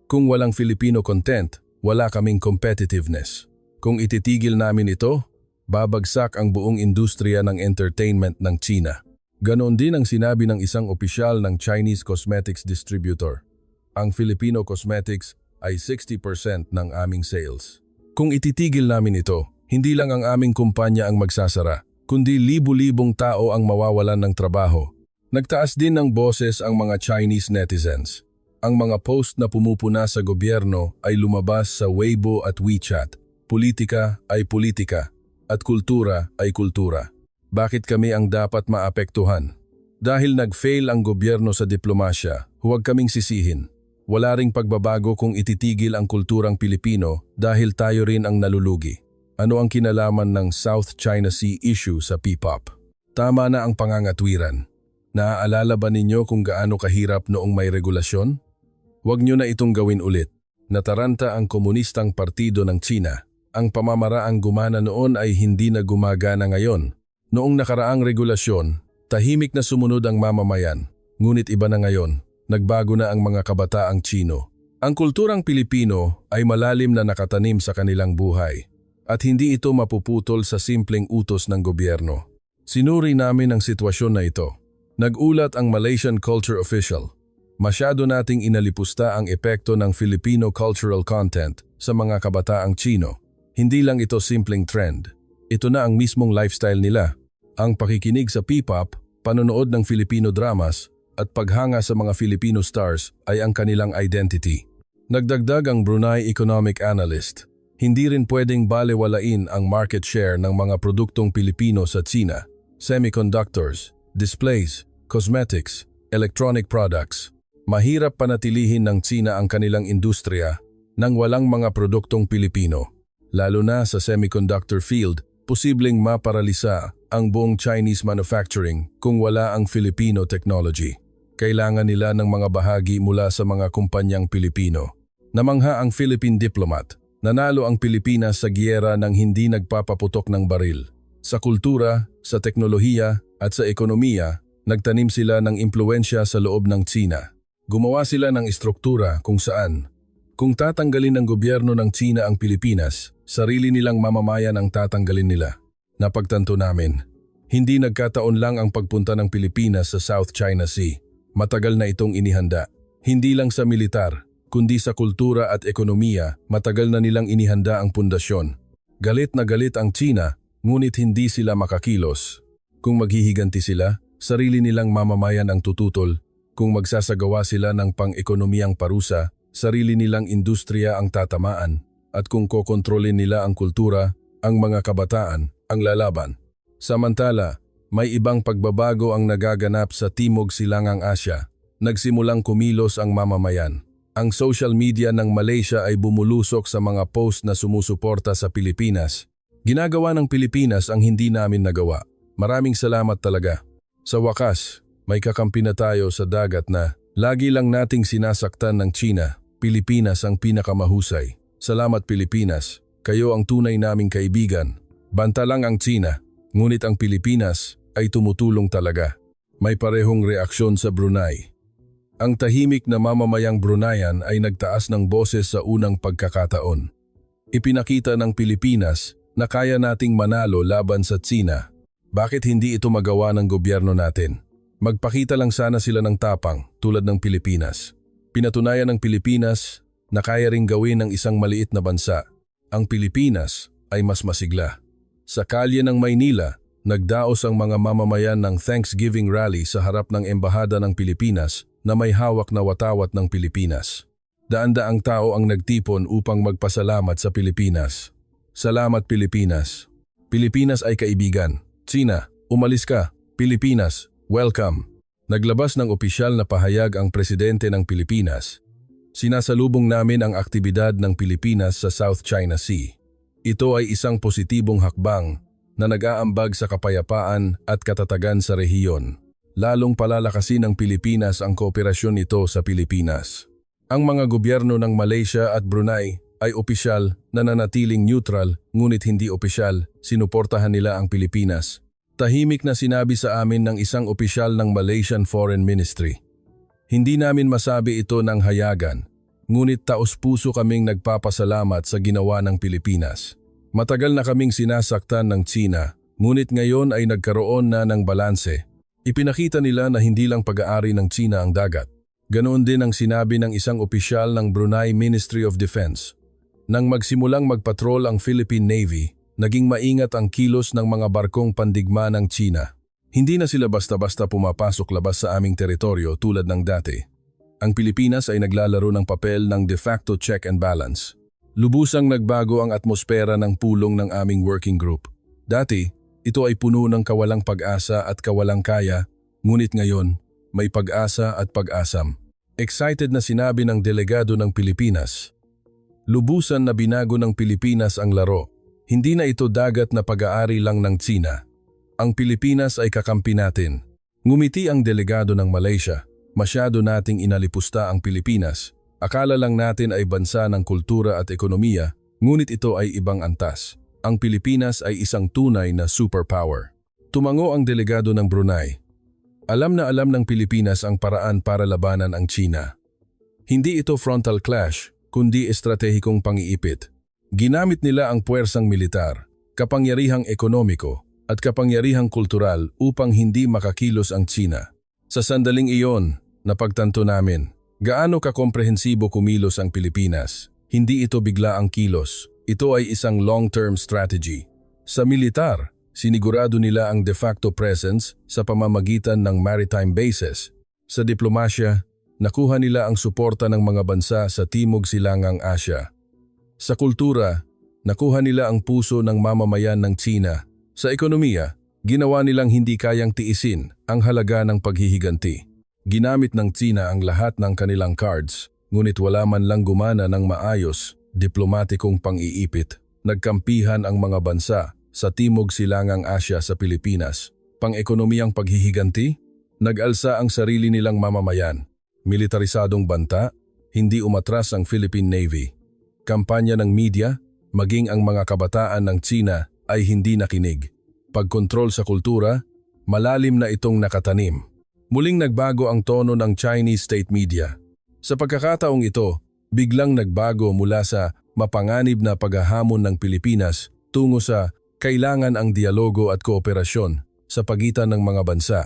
Kung walang Filipino content, wala kaming competitiveness. Kung ititigil namin ito, babagsak ang buong industriya ng entertainment ng China. Ganon din ang sinabi ng isang opisyal ng Chinese cosmetics distributor. Ang Filipino cosmetics ay 60% ng aming sales. Kung ititigil namin ito, hindi lang ang aming kumpanya ang magsasara, kundi libu-libong tao ang mawawalan ng trabaho. Nagtaas din ng boses ang mga Chinese netizens. Ang mga post na pumupuna sa gobyerno ay lumabas sa Weibo at WeChat. Politika ay politika at kultura ay kultura. Bakit kami ang dapat maapektuhan? Dahil nag-fail ang gobyerno sa diplomasya, huwag kaming sisihin. Wala ring pagbabago kung ititigil ang kulturang Pilipino dahil tayo rin ang nalulugi. Ano ang kinalaman ng South China Sea issue sa P-pop? Tama na ang pangangatwiran. Naaalala ba ninyo kung gaano kahirap noong may regulasyon? Huwag nyo na itong gawin ulit. Nataranta ang Komunistang Partido ng China. Ang pamamaraang gumana noon ay hindi na gumagana ngayon. Noong nakaraang regulasyon, tahimik na sumunod ang mamamayan. Ngunit iba na ngayon, nagbago na ang mga kabataang Chino. Ang kulturang Pilipino ay malalim na nakatanim sa kanilang buhay. At hindi ito mapuputol sa simpleng utos ng gobyerno. Sinuri namin ang sitwasyon na ito. Nag-ulat ang Malaysian Culture Official. Masyado nating inalipusta ang epekto ng Filipino cultural content sa mga kabataang Chino. Hindi lang ito simpleng trend. Ito na ang mismong lifestyle nila. Ang pakikinig sa P-pop, panonood ng Filipino dramas, at paghanga sa mga Filipino stars ay ang kanilang identity. Nagdagdag ang Brunei Economic Analyst. Hindi rin pwedeng balewalain ang market share ng mga produktong Pilipino sa China. Semiconductors, displays, cosmetics, electronic products. Mahirap panatilihin ng China ang kanilang industriya nang walang mga produktong Pilipino. Lalo na sa semiconductor field, posibleng maparalisa ang buong Chinese manufacturing kung wala ang Filipino technology. Kailangan nila ng mga bahagi mula sa mga kumpanyang Pilipino. Namangha ang Philippine diplomat. Nanalo ang Pilipinas sa giyera ng hindi nagpapaputok ng baril. Sa kultura, sa teknolohiya at sa ekonomiya, nagtanim sila ng impluensya sa loob ng China. Gumawa sila ng istruktura kung saan. Kung tatanggalin ng gobyerno ng China ang Pilipinas, sarili nilang mamamayan ang tatanggalin nila. Napagtanto namin, hindi nagkataon lang ang pagpunta ng Pilipinas sa South China Sea. Matagal na itong inihanda. Hindi lang sa militar, kundi sa kultura at ekonomiya, matagal na nilang inihanda ang pundasyon. Galit na galit ang China, ngunit hindi sila makakilos. Kung maghihiganti sila, sarili nilang mamamayan ang tututol. Kung magsasagawa sila ng pang-ekonomiyang parusa, sarili nilang industriya ang tatamaan. At kung kokontrolin nila ang kultura, ang mga kabataan, ang lalaban. Samantala, may ibang pagbabago ang nagaganap sa Timog Silangang Asya. Nagsimulang kumilos ang mamamayan. Ang social media ng Malaysia ay bumulusok sa mga post na sumusuporta sa Pilipinas. Ginagawa ng Pilipinas ang hindi namin nagawa. Maraming salamat talaga. Sa wakas, May kakampi na tayo sa dagat na lagi lang nating sinasaktan ng China. Pilipinas ang pinakamahusay. Salamat Pilipinas, kayo ang tunay naming kaibigan. Banta lang ang China, ngunit ang Pilipinas ay tumutulong talaga. May parehong reaksyon sa Brunei. Ang tahimik na mamamayang Bruneian ay nagtaas ng boses sa unang pagkakataon. Ipinakita ng Pilipinas na kaya nating manalo laban sa China. Bakit hindi ito magawa ng gobyerno natin? Magpakita lang sana sila ng tapang tulad ng Pilipinas. Pinatunayan ng Pilipinas na kaya ring gawin ng isang maliit na bansa. Ang Pilipinas ay mas masigla. Sa kalye ng Maynila, nagdaos ang mga mamamayan ng Thanksgiving rally sa harap ng Embahada ng Pilipinas na may hawak na watawat ng Pilipinas. Daan-daang tao ang nagtipon upang magpasalamat sa Pilipinas. Salamat Pilipinas. Pilipinas ay kaibigan. China, umalis ka. Pilipinas, welcome. Naglabas ng opisyal na pahayag ang presidente ng Pilipinas. Sinasalubong namin ang aktibidad ng Pilipinas sa South China Sea. Ito ay isang positibong hakbang na nag-aambag sa kapayapaan at katatagan sa rehiyon. Lalong palalakasin ng Pilipinas ang kooperasyon nito sa Pilipinas. Ang mga gobyerno ng Malaysia at Brunei ay opisyal na nanatiling neutral ngunit hindi opisyal, sinuportahan nila ang Pilipinas. Tahimik na sinabi sa amin ng isang opisyal ng Malaysian Foreign Ministry. Hindi namin masabi ito ng hayagan, ngunit taos-puso kaming nagpapasalamat sa ginawa ng Pilipinas. Matagal na kaming sinasaktan ng China, ngunit ngayon ay nagkaroon na ng balanse. Ipinakita nila na hindi lang pag-aari ng China ang dagat. Ganoon din ang sinabi ng isang opisyal ng Brunei Ministry of Defense. Nang magsimulang magpatrol ang Philippine Navy, naging maingat ang kilos ng mga barkong pandigma ng China. Hindi na sila basta-basta pumapasok labas sa aming teritoryo tulad ng dati. Ang Pilipinas ay naglalaro ng papel ng de facto check and balance. Lubusang nagbago ang atmosfera ng pulong ng aming working group. Dati, ito ay puno ng kawalang pag-asa at kawalang kaya, ngunit ngayon, may pag-asa at pag-asam. Excited na sinabi ng delegado ng Pilipinas. Lubusan na binago ng Pilipinas ang laro. Hindi na ito dagat na pag-aari lang ng China. Ang Pilipinas ay kakampi natin. Ngumiti ang delegado ng Malaysia. Masyado nating inalipusta ang Pilipinas. Akala lang natin ay bansa ng kultura at ekonomiya, ngunit ito ay ibang antas. Ang Pilipinas ay isang tunay na superpower. Tumango ang delegado ng Brunei. Alam na alam ng Pilipinas ang paraan para labanan ang China. Hindi ito frontal clash, kundi estratehikong pang-iipit. Ginamit nila ang puwersang militar, kapangyarihang ekonomiko, at kapangyarihang kultural upang hindi makakilos ang China. Sa sandaling iyon, napagtanto namin, gaano kakomprehensibo kumilos ang Pilipinas. Hindi ito bigla ang kilos, ito ay isang long-term strategy. Sa militar, sinigurado nila ang de facto presence sa pamamagitan ng maritime bases. Sa diplomasya, nakuha nila ang suporta ng mga bansa sa Timog Silangang Asya. Sa kultura, nakuha nila ang puso ng mamamayan ng China. Sa ekonomiya, ginawa nilang hindi kayang tiisin ang halaga ng paghihiganti. Ginamit ng China ang lahat ng kanilang cards, ngunit wala man lang gumana ng maayos, diplomatikong pang-iipit. Nagkampihan ang mga bansa sa Timog Silangang Asya sa Pilipinas. Pang-ekonomiyang paghihiganti, nag-alsa ang sarili nilang mamamayan. Militarisadong banta, hindi umatras ang Philippine Navy. Kampanya ng media, maging ang mga kabataan ng China ay hindi nakinig. Pagkontrol sa kultura, malalim na itong nakatanim. Muling nagbago ang tono ng Chinese state media. Sa pagkakataong ito, biglang nagbago mula sa mapanganib na paghahamon ng Pilipinas tungo sa kailangan ang dialogo at kooperasyon sa pagitan ng mga bansa.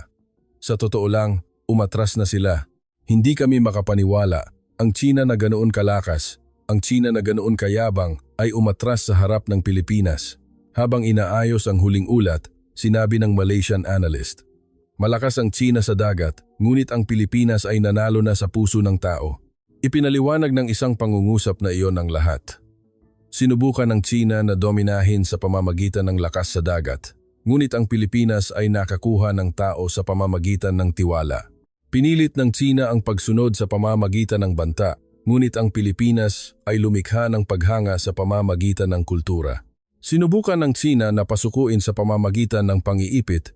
Sa totoo lang, umatras na sila. Hindi kami makapaniwala. Ang China na ganoon kalakas, ang China na ganoon kayabang ay umatras sa harap ng Pilipinas. Habang inaayos ang huling ulat, sinabi ng Malaysian analyst, malakas ang China sa dagat, ngunit ang Pilipinas ay nanalo na sa puso ng tao. Ipinaliwanag ng isang pangungusap na iyon ang lahat. Sinubukan ng China na dominahin sa pamamagitan ng lakas sa dagat, ngunit ang Pilipinas ay nakakuha ng tao sa pamamagitan ng tiwala. Pinilit ng China ang pagsunod sa pamamagitan ng banta, ngunit ang Pilipinas ay lumikha ng paghanga sa pamamagitan ng kultura. Sinubukan ng China na pasukuin sa pamamagitan ng pang-iipit,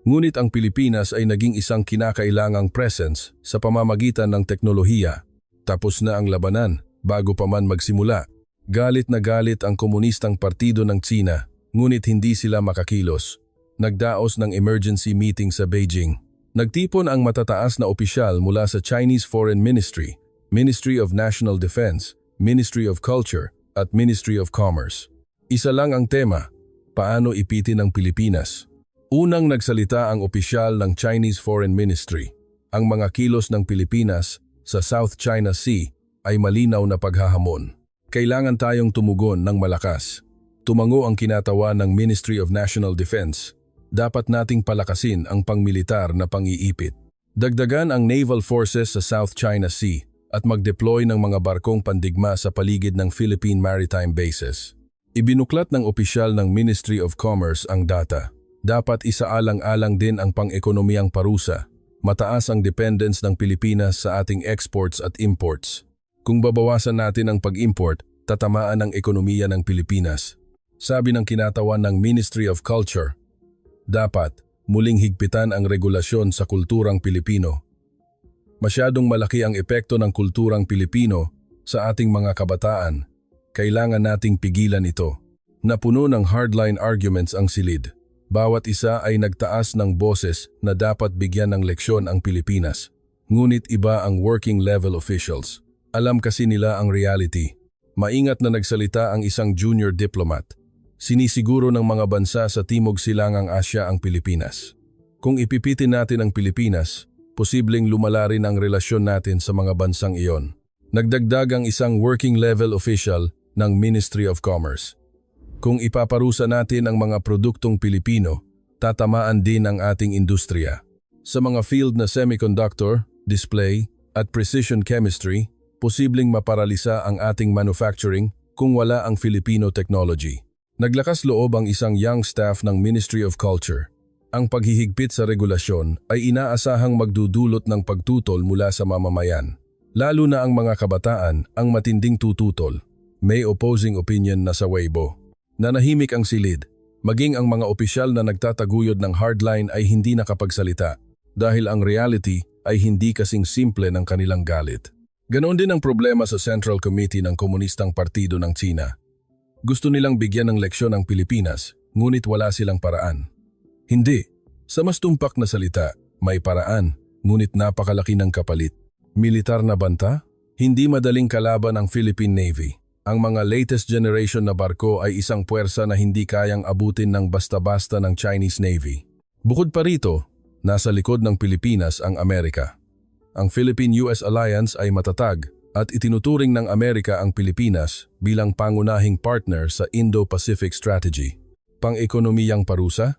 Ngunit ang Pilipinas ay naging isang kinakailangang presence sa pamamagitan ng teknolohiya. Tapos na ang labanan bago pa man magsimula. Galit na galit ang Komunistang Partido ng Tsina, ngunit hindi sila makakilos. Nagdaos ng emergency meeting sa Beijing. Nagtipon ang matataas na opisyal mula sa Chinese Foreign Ministry, Ministry of National Defense, Ministry of Culture, at Ministry of Commerce. Isa lang ang tema, paano ipitin ang Pilipinas. Unang nagsalita ang opisyal ng Chinese Foreign Ministry. Ang mga kilos ng Pilipinas sa South China Sea ay malinaw na paghahamon. Kailangan tayong tumugon ng malakas. Tumango ang kinatawan ng Ministry of National Defense. Dapat nating palakasin ang pangmilitar na pang-iipit. Dagdagan ang naval forces sa South China Sea at mag-deploy ng mga barkong pandigma sa paligid ng Philippine Maritime Bases. Ibinuklat ng opisyal ng Ministry of Commerce ang data. Dapat isaalang-alang din ang pang-ekonomiyang parusa. Mataas ang dependence ng Pilipinas sa ating exports at imports. Kung babawasan natin ang pag-import, tatamaan ang ekonomiya ng Pilipinas. Sabi ng kinatawan ng Ministry of Culture, dapat muling higpitan ang regulasyon sa kulturang Pilipino. Masyadong malaki ang epekto ng kulturang Pilipino sa ating mga kabataan. Kailangan nating pigilan ito. Napuno ng hardline arguments ang silid. Bawat isa ay nagtaas ng boses na dapat bigyan ng leksyon ang Pilipinas. Ngunit iba ang working level officials. Alam kasi nila ang reality. Maingat na nagsalita ang isang junior diplomat. Sinisiguro ng mga bansa sa Timog Silangang Asya ang Pilipinas. Kung ipipitin natin ang Pilipinas, posibleng lumala rin ang relasyon natin sa mga bansang iyon. Nagdagdag ang isang working level official ng Ministry of Commerce. Kung ipaparusa natin ang mga produktong Pilipino, tatamaan din ang ating industriya. Sa mga field na semiconductor, display, at precision chemistry, posibleng maparalisa ang ating manufacturing kung wala ang Filipino technology. Naglakas loob ang isang young staff ng Ministry of Culture. Ang paghihigpit sa regulasyon ay inaasahang magdudulot ng pagtutol mula sa mamamayan. Lalo na ang mga kabataan ang matinding tututol. May opposing opinion na sa Weibo. Nanahimik ang silid, maging ang mga opisyal na nagtataguyod ng hardline ay hindi nakapagsalita dahil ang reality ay hindi kasing simple ng kanilang galit. Ganoon din ang problema sa Central Committee ng Komunistang Partido ng Tsina. Gusto nilang bigyan ng leksyon ang Pilipinas, ngunit wala silang paraan. Hindi. Sa mas tumpak na salita, may paraan, ngunit napakalaki ng kapalit. Militar na banta? Hindi madaling kalaban ang Philippine Navy. Ang mga latest generation na barko ay isang puwersa na hindi kayang abutin ng basta-basta ng Chinese Navy. Bukod pa rito, nasa likod ng Pilipinas ang Amerika. Ang Philippine-US Alliance ay matatag at itinuturing ng Amerika ang Pilipinas bilang pangunahing partner sa Indo-Pacific Strategy. Pang-ekonomiyang parusa?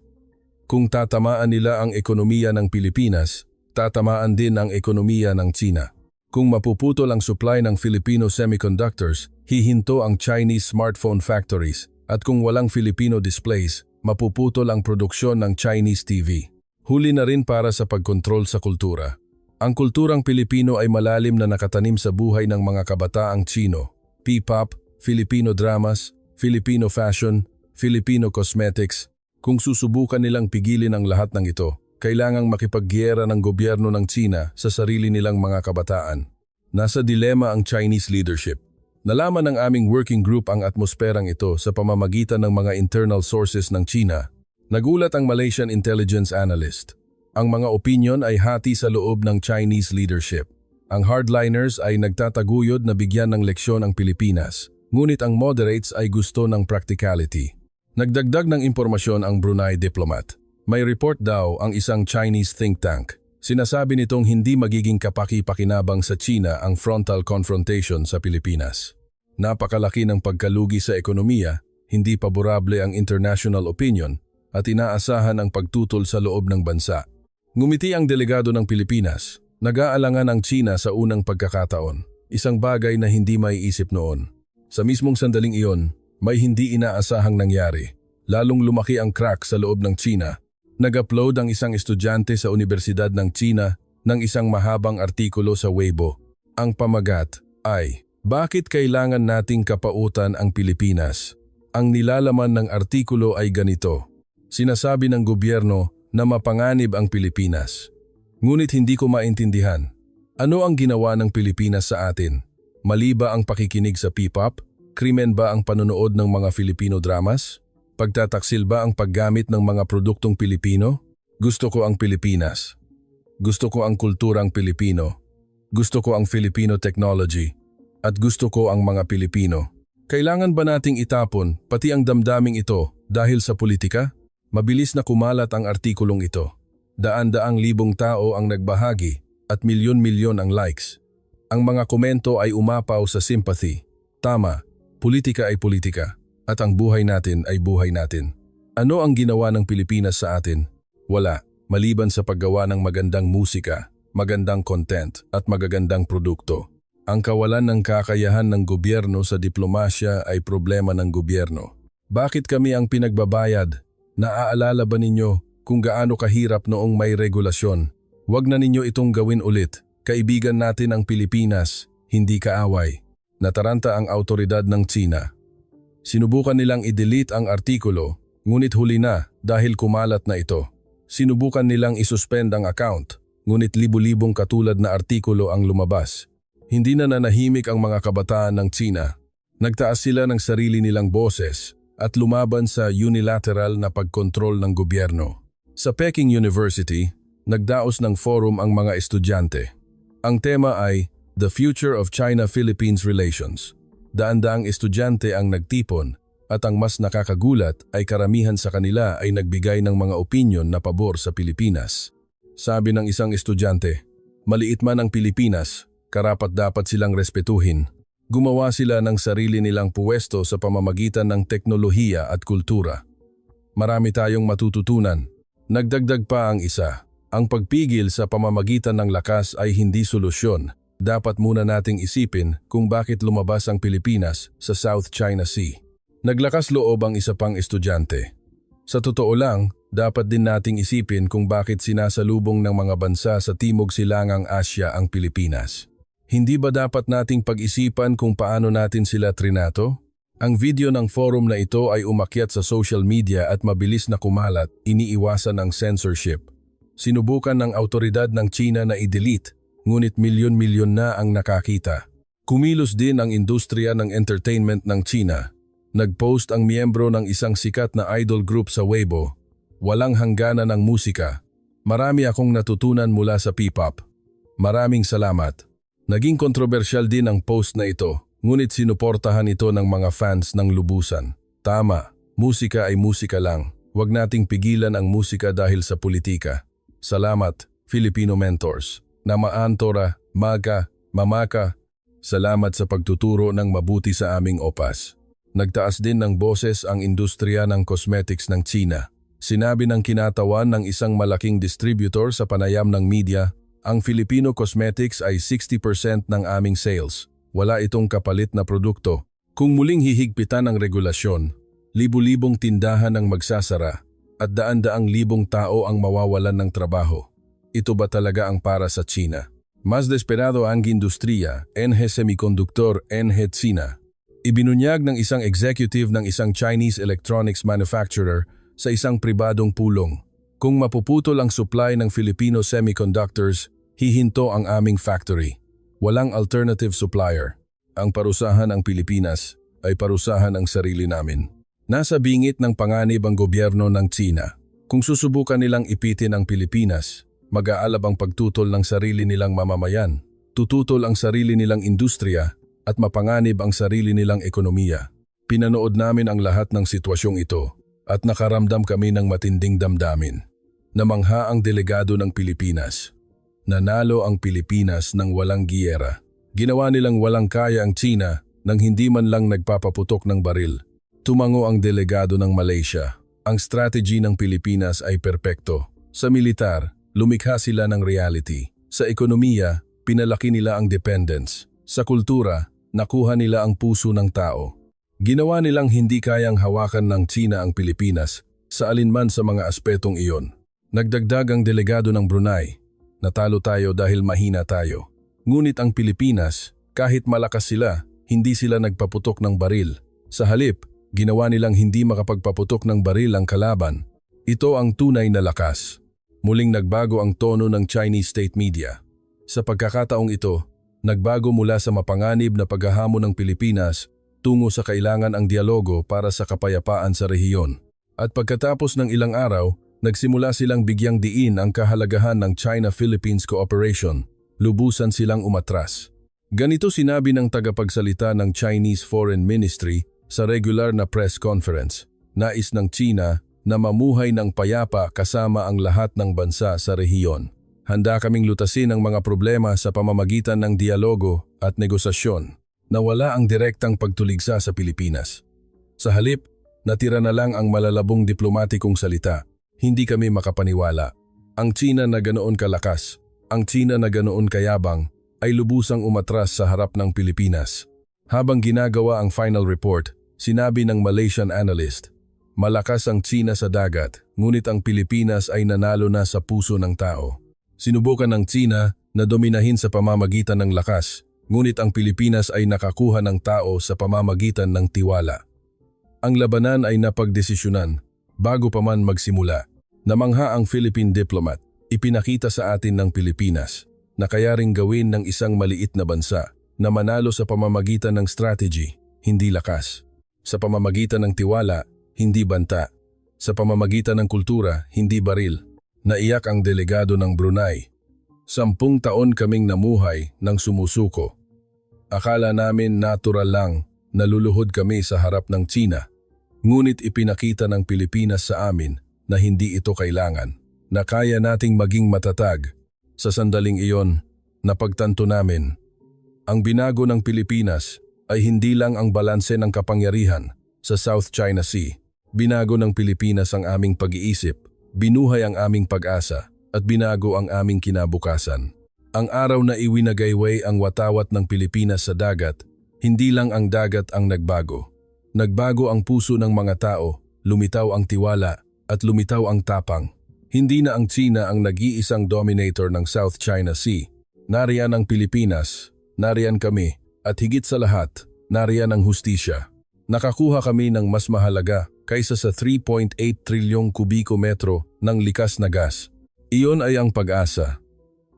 Kung tatamaan nila ang ekonomiya ng Pilipinas, tatamaan din ang ekonomiya ng Tsina. Kung mapuputol ang supply ng Filipino semiconductors, hihinto ang Chinese smartphone factories, at kung walang Filipino displays, mapuputol ang produksyon ng Chinese TV. Huli na rin para sa pagkontrol sa kultura. Ang kulturang Pilipino ay malalim na nakatanim sa buhay ng mga kabataang Tsino. P-pop, Filipino dramas, Filipino fashion, Filipino cosmetics. Kung susubukan nilang pigilin ang lahat ng ito, kailangang makipaggiyera ng gobyerno ng Tsina sa sarili nilang mga kabataan. Nasa dilema ang Chinese leadership. Nalaman ng aming working group ang atmosperang ito sa pamamagitan ng mga internal sources ng Tsina. Nagulat ang Malaysian intelligence analyst. Ang mga opinyon ay hati sa loob ng Chinese leadership. Ang hardliners ay nagtataguyod na bigyan ng leksyon ang Pilipinas, ngunit ang moderates ay gusto ng practicality. Nagdagdag ng impormasyon ang Brunei diplomat. May report daw ang isang Chinese think tank. Sinasabi nitong hindi magiging kapaki-pakinabang sa China ang frontal confrontation sa Pilipinas. Napakalaki ng pagkalugi sa ekonomiya, hindi paborable ang international opinion, at inaasahan ang pagtutol sa loob ng bansa. Ngumiti ang delegado ng Pilipinas. Nag-aalangan ang China sa unang pagkakataon, isang bagay na hindi maiisip noon. Sa mismong sandaling iyon, may hindi inaasahang nangyari. Lalong lumaki ang crack sa loob ng China. Nag-upload ang isang estudyante sa Universidad ng China ng isang mahabang artikulo sa Weibo. Ang pamagat ay, bakit kailangan nating kapautan ang Pilipinas? Ang nilalaman ng artikulo ay ganito. Sinasabi ng gobyerno na mapanganib ang Pilipinas. Ngunit hindi ko maintindihan. Ano ang ginawa ng Pilipinas sa atin? Mali ba ang pakikinig sa P-pop? Krimen ba ang panonood ng mga Filipino dramas? Pagtataksil ba ang paggamit ng mga produktong Pilipino? Gusto ko ang Pilipinas. Gusto ko ang kulturang Pilipino. Gusto ko ang Filipino technology. At gusto ko ang mga Pilipino. Kailangan ba nating itapon pati ang damdaming ito dahil sa politika? Mabilis na kumalat ang artikulong ito. Daan-daang libong tao ang nagbahagi at milyon-milyon ang likes. Ang mga komento ay umapaw sa sympathy. Tama, politika ay politika at ang buhay natin ay buhay natin. Ano ang ginawa ng Pilipinas sa atin? Wala, maliban sa paggawa ng magandang musika, magandang content at magagandang produkto. Ang kawalan ng kakayahan ng gobyerno sa diplomasya ay problema ng gobyerno. Bakit kami ang pinagbabayad? Naaalala ba ninyo kung gaano kahirap noong may regulasyon? Huwag na ninyo itong gawin ulit. Kaibigan natin ang Pilipinas, hindi kaaway. Nataranta ang autoridad ng China. Sinubukan nilang i-delete ang artikulo, ngunit huli na dahil kumalat na ito. Sinubukan nilang isuspend ang account, ngunit libu-libong katulad na artikulo ang lumabas. Hindi na nanahimik ang mga kabataan ng China. Nagtaas sila ng sarili nilang boses at lumaban sa unilateral na pagkontrol ng gobyerno. Sa Peking University, nagdaos ng forum ang mga estudyante. Ang tema ay The Future of China-Philippines Relations. Daan-daang estudyante ang nagtipon at ang mas nakakagulat ay karamihan sa kanila ay nagbigay ng mga opinyon na pabor sa Pilipinas. Sabi ng isang estudyante, maliit man ang Pilipinas, karapat-dapat silang respetuhin. Gumawa sila ng sarili nilang puwesto sa pamamagitan ng teknolohiya at kultura. Marami tayong matututunan. Nagdagdag pa ang isa. Ang pagpigil sa pamamagitan ng lakas ay hindi solusyon. Dapat muna nating isipin kung bakit lumabas ang Pilipinas sa South China Sea. Naglakas loob ang isa pang estudyante. Sa totoo lang, dapat din nating isipin kung bakit sinasalubong ng mga bansa sa Timog Silangang Asya ang Pilipinas. Hindi ba dapat nating pag-isipan kung paano natin sila trinato? Ang video ng forum na ito ay umakyat sa social media at mabilis na kumalat, iniiwasan ang censorship. Sinubukan ng autoridad ng China na i-delete, ngunit milyon-milyon na ang nakakita. Kumilos din ang industriya ng entertainment ng China. Nag-post ang miyembro ng isang sikat na idol group sa Weibo. Walang hangganan ng musika. Marami akong natutunan mula sa P-pop. Maraming salamat. Naging kontrobersyal din ang post na ito, ngunit sinuportahan ito ng mga fans ng lubusan. Tama, musika ay musika lang. Huwag nating pigilan ang musika dahil sa politika. Salamat, Filipino mentors. Namaantora, Maga, Mamaka. Salamat sa pagtuturo ng mabuti sa aming opas. Nagtaas din ng boses ang industriya ng cosmetics ng China. Sinabi ng kinatawan ng isang malaking distributor sa panayam ng media, ang Filipino cosmetics ay 60% ng aming sales. Wala itong kapalit na produkto. Kung muling hihigpitan ang regulasyon, libu-libong tindahan ang magsasara at daan-daang libong tao ang mawawalan ng trabaho. Ito ba talaga ang para sa China? Mas desperado ang industriya, NG Semiconductor, NG China. Ibinunyag ng isang executive ng isang Chinese electronics manufacturer sa isang pribadong pulong. Kung mapuputol ang supply ng Filipino semiconductors, hihinto ang aming factory. Walang alternative supplier. Ang parusahan ang Pilipinas ay parusahan ang sarili namin. Nasa bingit ng panganib ang gobyerno ng China. Kung susubukan nilang ipitin ang Pilipinas, mag-aalab ang pagtutol ng sarili nilang mamamayan, tututol ang sarili nilang industriya, at mapanganib ang sarili nilang ekonomiya. Pinanood namin ang lahat ng sitwasyong ito at nakaramdam kami ng matinding damdamin. Namangha ang delegado ng Pilipinas. Nanalo ang Pilipinas ng walang giyera. Ginawa nilang walang kaya ang China nang hindi man lang nagpapaputok ng baril. Tumango ang delegado ng Malaysia. Ang strategy ng Pilipinas ay perpekto. Sa militar, lumikha sila ng reality. Sa ekonomiya, pinalaki nila ang dependence. Sa kultura, nakuha nila ang puso ng tao. Ginawa nilang hindi kayang hawakan ng China ang Pilipinas sa alinman sa mga aspetong iyon. Nagdagdag ang delegado ng Brunei. Natalo tayo dahil mahina tayo. Ngunit ang Pilipinas, kahit malakas sila, hindi sila nagpaputok ng baril. Sa halip, ginawa nilang hindi makapagpaputok ng baril ang kalaban. Ito ang tunay na lakas. muling nagbago ang tono ng Chinese state media. Sa pagkakataong ito, nagbago mula sa mapanganib na paghahamon ng Pilipinas tungo sa kailangan ang dialogo para sa kapayapaan sa rehiyon. At pagkatapos ng ilang araw, nagsimula silang bigyang diin ang kahalagahan ng China-Philippines cooperation. Lubusan silang umatras. Ganito sinabi ng tagapagsalita ng Chinese Foreign Ministry sa regular na press conference. Nais ng China na mamuhay ng payapa kasama ang lahat ng bansa sa rehiyon. Handa kaming lutasin ang mga problema sa pamamagitan ng dialogo at negosasyon na wala ang direktang pagtuligsa sa Pilipinas. Sa halip, natira na lang ang malalabong diplomatikong salita. Hindi kami makapaniwala. Ang China na ganoon kalakas, ang China na ganoon kayabang, ay lubusang umatras sa harap ng Pilipinas. Habang ginagawa ang final report, sinabi ng Malaysian analyst, malakas ang China sa dagat, ngunit ang Pilipinas ay nanalo na sa puso ng tao. Sinubukan ng China na dominahin sa pamamagitan ng lakas, ngunit ang Pilipinas ay nakakuha ng tao sa pamamagitan ng tiwala. Ang labanan ay napagdesisyonan, bago pa man magsimula. Namangha ang Philippine diplomat, ipinakita sa atin ng Pilipinas na kaya ring gawin ng isang maliit na bansa na manalo sa pamamagitan ng strategy, hindi lakas. Sa pamamagitan ng tiwala, hindi banta. Sa pamamagitan ng kultura, hindi baril. Naiyak ang delegado ng Brunei. 10 taon kaming namuhay ng sumusuko. Akala namin natural lang na luluhod kami sa harap ng China. Ngunit ipinakita ng Pilipinas sa amin na hindi ito kailangan, na kaya nating maging matatag. Sa sandaling iyon, napagtanto namin, ang binago ng Pilipinas ay hindi lang ang balanse ng kapangyarihan sa South China Sea. Binago ng Pilipinas ang aming pag-iisip, binuhay ang aming pag-asa, at binago ang aming kinabukasan. Ang araw na iwinagayway ang watawat ng Pilipinas sa dagat, hindi lang ang dagat ang nagbago. Nagbago ang puso ng mga tao, lumitaw ang tiwala, at lumitaw ang tapang. Hindi na ang China ang nag-iisang dominator ng South China Sea. Nariyan ang Pilipinas, nariyan kami, at higit sa lahat, nariyan ang hustisya. Nakakuha kami ng mas mahalaga kaysa sa 3.8 trilyong kubiko-metro ng likas na gas. Iyon ay ang pag-asa.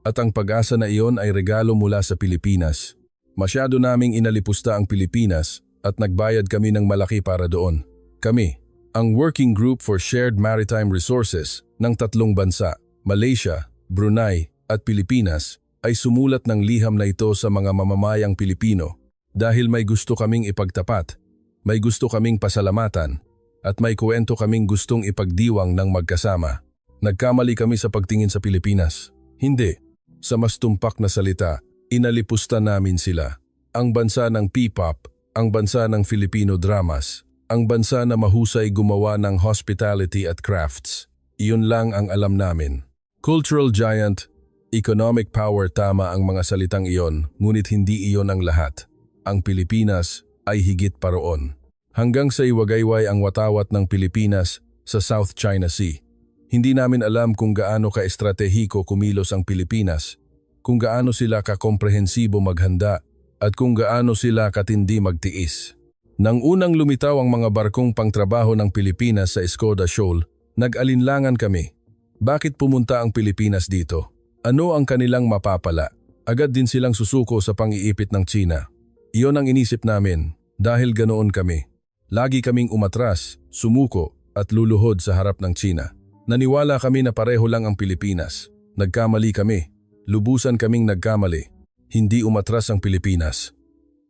At ang pag-asa na iyon ay regalo mula sa Pilipinas. Masyado naming inalipusta ang Pilipinas at nagbayad kami ng malaki para doon. Kami, ang Working Group for Shared Maritime Resources ng 3 bansa, Malaysia, Brunei at Pilipinas, ay sumulat ng liham na ito sa mga mamamayang Pilipino dahil may gusto kaming ipagtapat, may gusto kaming pasalamatan, at may kwento kaming gustong ipagdiwang ng magkasama. Nagkamali kami sa pagtingin sa Pilipinas. Hindi. Sa mas tumpak na salita, inalipusta namin sila. Ang bansa ng P-pop, ang bansa ng Filipino dramas, ang bansa na mahusay gumawa ng hospitality at crafts. Iyon lang ang alam namin. Cultural giant, economic power, tama ang mga salitang iyon, ngunit hindi iyon ang lahat. Ang Pilipinas ay higit pa roon. Hanggang sa iwagayway ang watawat ng Pilipinas sa South China Sea. Hindi namin alam kung gaano ka-estratehiko kumilos ang Pilipinas, kung gaano sila kakomprehensibo maghanda, at kung gaano sila katindi magtiis. Nang unang lumitaw ang mga barkong pangtrabaho ng Pilipinas sa Escoda Shoal, nag-alinlangan kami. Bakit pumunta ang Pilipinas dito? Ano ang kanilang mapapala? Agad din silang susuko sa pang-iipit ng China. Iyon ang inisip namin, dahil ganoon kami. Lagi kaming umatras, sumuko, at luluhod sa harap ng China. Naniwala kami na pareho lang ang Pilipinas. Nagkamali kami. Lubusan kaming nagkamali. Hindi umatras ang Pilipinas.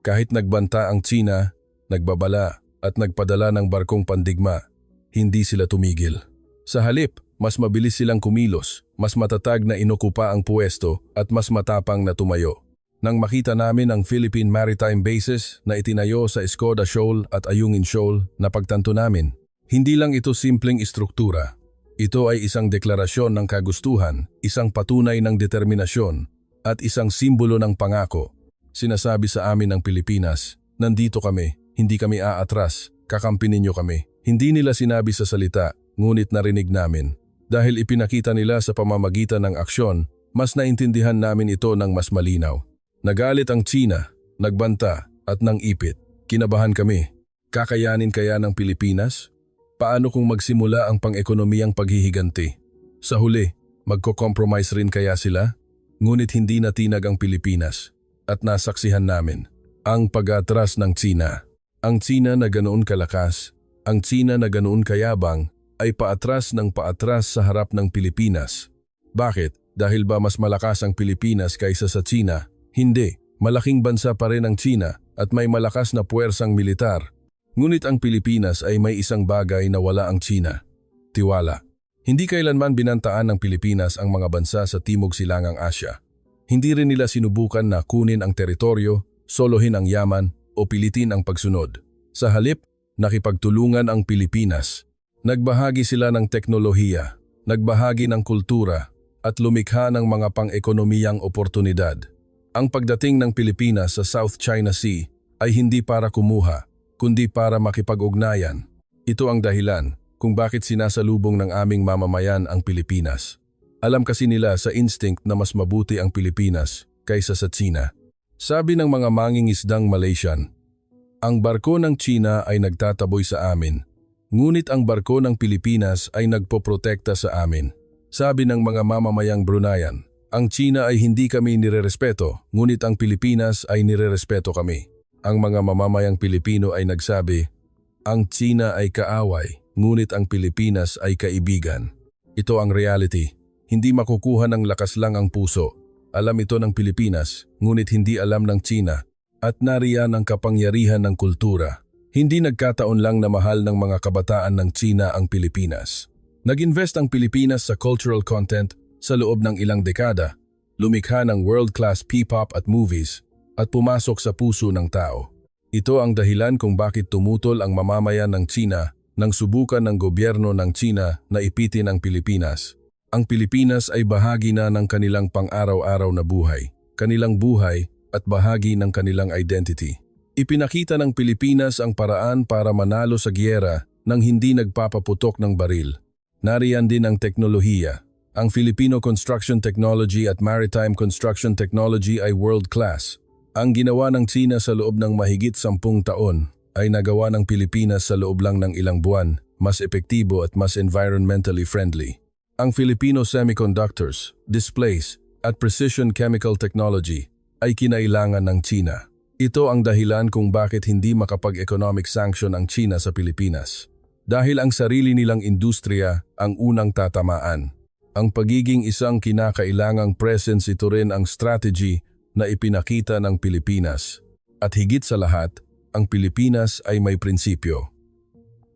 Kahit nagbanta ang China, nagbabala at nagpadala ng barkong pandigma, hindi sila tumigil. Sa halip, mas mabilis silang kumilos, mas matatag na inokupa ang puwesto at mas matapang na tumayo. Nang makita namin ang Philippine Maritime Bases na itinayo sa Escoda Shoal at Ayungin Shoal, napagtanto namin, hindi lang ito simpleng istruktura. Ito ay isang deklarasyon ng kagustuhan, isang patunay ng determinasyon, at isang simbolo ng pangako. Sinasabi sa amin ng Pilipinas, nandito kami, hindi kami aatras, kakampi ninyo kami. Hindi nila sinabi sa salita, ngunit narinig namin. Dahil ipinakita nila sa pamamagitan ng aksyon, mas naintindihan namin ito ng mas malinaw. Nagalit ang China, nagbanta, at nang-ipit. Kinabahan kami. Kakayanin kaya ng Pilipinas? Paano kung magsimula ang pang-ekonomiyang paghihiganti? Sa huli, Magko-compromise rin kaya sila? Ngunit hindi natinag ang Pilipinas at nasaksihan namin ang pag-atras ng Tsina. Ang Tsina na ganoon kalakas, ang Tsina na ganoon kayabang ay paatras ng paatras sa harap ng Pilipinas. Bakit? Dahil ba mas malakas ang Pilipinas kaysa sa Tsina? Hindi. Malaking bansa pa rin ang Tsina at may malakas na puwersang militar. Ngunit ang Pilipinas ay may isang bagay na wala ang Tsina. Tiwala. Hindi kailanman binantaan ng Pilipinas ang mga bansa sa Timog Silangang Asya. Hindi rin nila sinubukan na kunin ang teritoryo, solohin ang yaman o pilitin ang pagsunod. Sa halip, nakipagtulungan ang Pilipinas. Nagbahagi sila ng teknolohiya, nagbahagi ng kultura at lumikha ng mga pang-ekonomiyang oportunidad. Ang pagdating ng Pilipinas sa South China Sea ay hindi para kumuha, kundi para makipag-ugnayan. Ito ang dahilan kung bakit sinasalubong ng aming mamamayan ang Pilipinas. Alam kasi nila sa instinct na mas mabuti ang Pilipinas kaysa sa Tsina. Sabi ng mga mangingisdang Malaysian, ang barko ng Tsina ay nagtataboy sa amin, ngunit ang barko ng Pilipinas ay nagpoprotekta sa amin. Sabi ng mga mamamayang Brunayan, ang Tsina ay hindi kami nirerespeto, ngunit ang Pilipinas ay nirerespeto kami. Ang mga mamamayang Pilipino ay nagsabi, ang Tsina ay kaaway, ngunit ang Pilipinas ay kaibigan. Ito ang reality. Hindi makukuha ng lakas lang ang puso. Alam ito ng Pilipinas, ngunit hindi alam ng Tsina. At nariyan ang kapangyarihan ng kultura. Hindi nagkataon lang na mahal ng mga kabataan ng Tsina ang Pilipinas. Nag-invest ang Pilipinas sa cultural content sa loob ng ilang dekada, lumikha ng world-class P-pop at movies, at pumasok sa puso ng tao. Ito ang dahilan kung bakit tumutol ang mamamayan ng Tsina nang subukan ng gobyerno ng Tsina na ipitin ang Pilipinas. Ang Pilipinas ay bahagi na ng kanilang pang-araw-araw na buhay, kanilang buhay at bahagi ng kanilang identity. Ipinakita ng Pilipinas ang paraan para manalo sa giyera nang hindi nagpapaputok ng baril. Nariyan din ang teknolohiya. Ang Filipino construction technology at maritime construction technology ay world-class. Ang ginawa ng Tsina sa loob ng mahigit 10 taon ay nagawa ng Pilipinas sa loob lang ng ilang buwan, mas epektibo at mas environmentally friendly. Ang Filipino semiconductors, displays, at precision chemical technology ay kinailangan ng Tsina. Ito ang dahilan kung bakit hindi makapag-economic sanction ang Tsina sa Pilipinas. Dahil ang sarili nilang industriya ang unang tatamaan. Ang pagiging isang kinakailangang presence ito rin ang strategy na ipinakita ng Pilipinas. At higit sa lahat, ang Pilipinas ay may prinsipyo.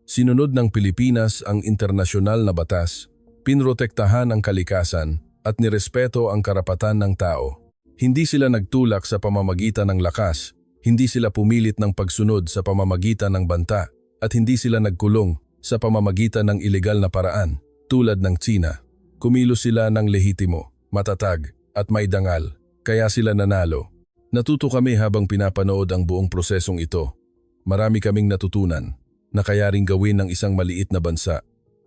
Sinunod ng Pilipinas ang internasyonal na batas, pinrotektahan ang kalikasan at nirespeto ang karapatan ng tao. Hindi sila nagtulak sa pamamagitan ng lakas, hindi sila pumilit ng pagsunod sa pamamagitan ng banta, at hindi sila nagkulong sa pamamagitan ng ilegal na paraan, tulad ng Tsina. Kumilos sila ng lehitimo, matatag, at may dangal, kaya sila nanalo. Natuto kami habang pinapanood ang buong prosesong ito. Marami kaming natutunan na kaya ring gawin ng isang maliit na bansa,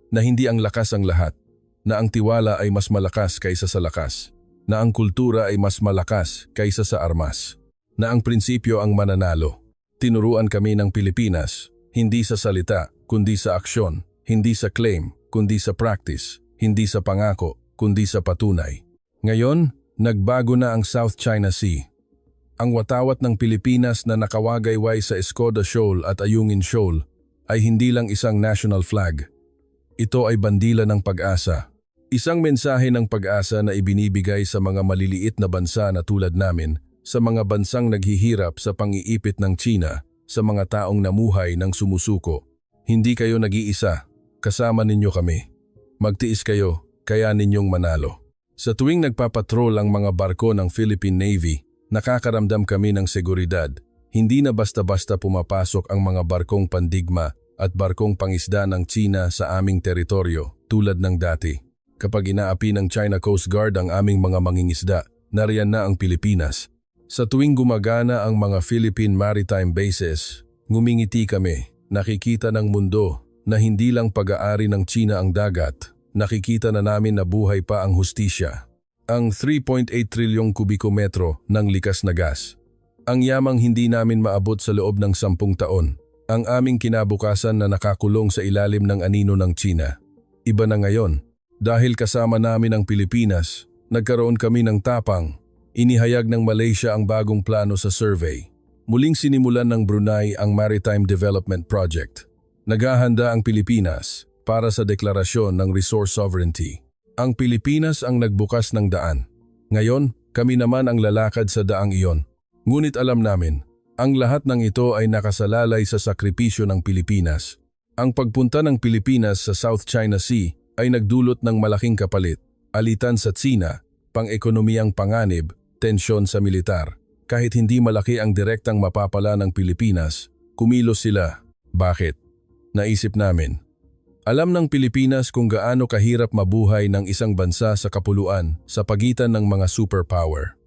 na hindi ang lakas ang lahat, na ang tiwala ay mas malakas kaysa sa lakas, na ang kultura ay mas malakas kaysa sa armas, na ang prinsipyo ang mananalo. Tinuruan kami ng Pilipinas, hindi sa salita, kundi sa aksyon, hindi sa claim, kundi sa practice, hindi sa pangako, kundi sa patunay. Ngayon, nagbago na ang South China Sea. Ang watawat ng Pilipinas na nakawagayway sa Escoda Shoal at Ayungin Shoal ay hindi lang isang national flag. Ito ay bandila ng pag-asa. Isang mensahe ng pag-asa na ibinibigay sa mga maliliit na bansa na tulad namin, sa mga bansang naghihirap sa pang-iipit ng Tsina, sa mga taong namuhay ng sumusuko. Hindi kayo nag-iisa, kasama ninyo kami. Magtiis kayo, kaya ninyong manalo. Sa tuwing nagpapatrol ang mga barko ng Philippine Navy, nakakaramdam kami ng seguridad. Hindi na basta-basta pumapasok ang mga barkong pandigma at barkong pangisda ng Tsina sa aming teritoryo, tulad ng dati. Kapag inaapi ng China Coast Guard ang aming mga mangingisda, nariyan na ang Pilipinas. Sa tuwing gumagana ang mga Philippine Maritime Bases, ngumingiti kami, nakikita ng mundo na hindi lang pag-aari ng Tsina ang dagat, nakikita na namin na buhay pa ang hustisya. Ang 3.8 trilyong kubikometro ng likas na gas. Ang yamang hindi namin maabot sa loob ng 10 taon. Ang aming kinabukasan na nakakulong sa ilalim ng anino ng Tsina. Iba na ngayon. Dahil kasama namin ang Pilipinas, nagkaroon kami ng tapang. Inihayag ng Malaysia ang bagong plano sa survey. Muling sinimulan ng Brunei ang Maritime Development Project. Naghahanda ang Pilipinas para sa deklarasyon ng resource sovereignty. Ang Pilipinas ang nagbukas ng daan. Ngayon, kami naman ang lalakad sa daang iyon. Ngunit alam namin, ang lahat ng ito ay nakasalalay sa sakripisyo ng Pilipinas. Ang pagpunta ng Pilipinas sa South China Sea ay nagdulot ng malaking kapalit, alitan sa Tsina, pang-ekonomiyang panganib, tensyon sa militar. Kahit hindi malaki ang direktang mapapala ng Pilipinas, kumilos sila. Bakit? Naisip namin. Alam ng Pilipinas kung gaano kahirap mabuhay ng isang bansa sa kapuluan sa pagitan ng mga superpower.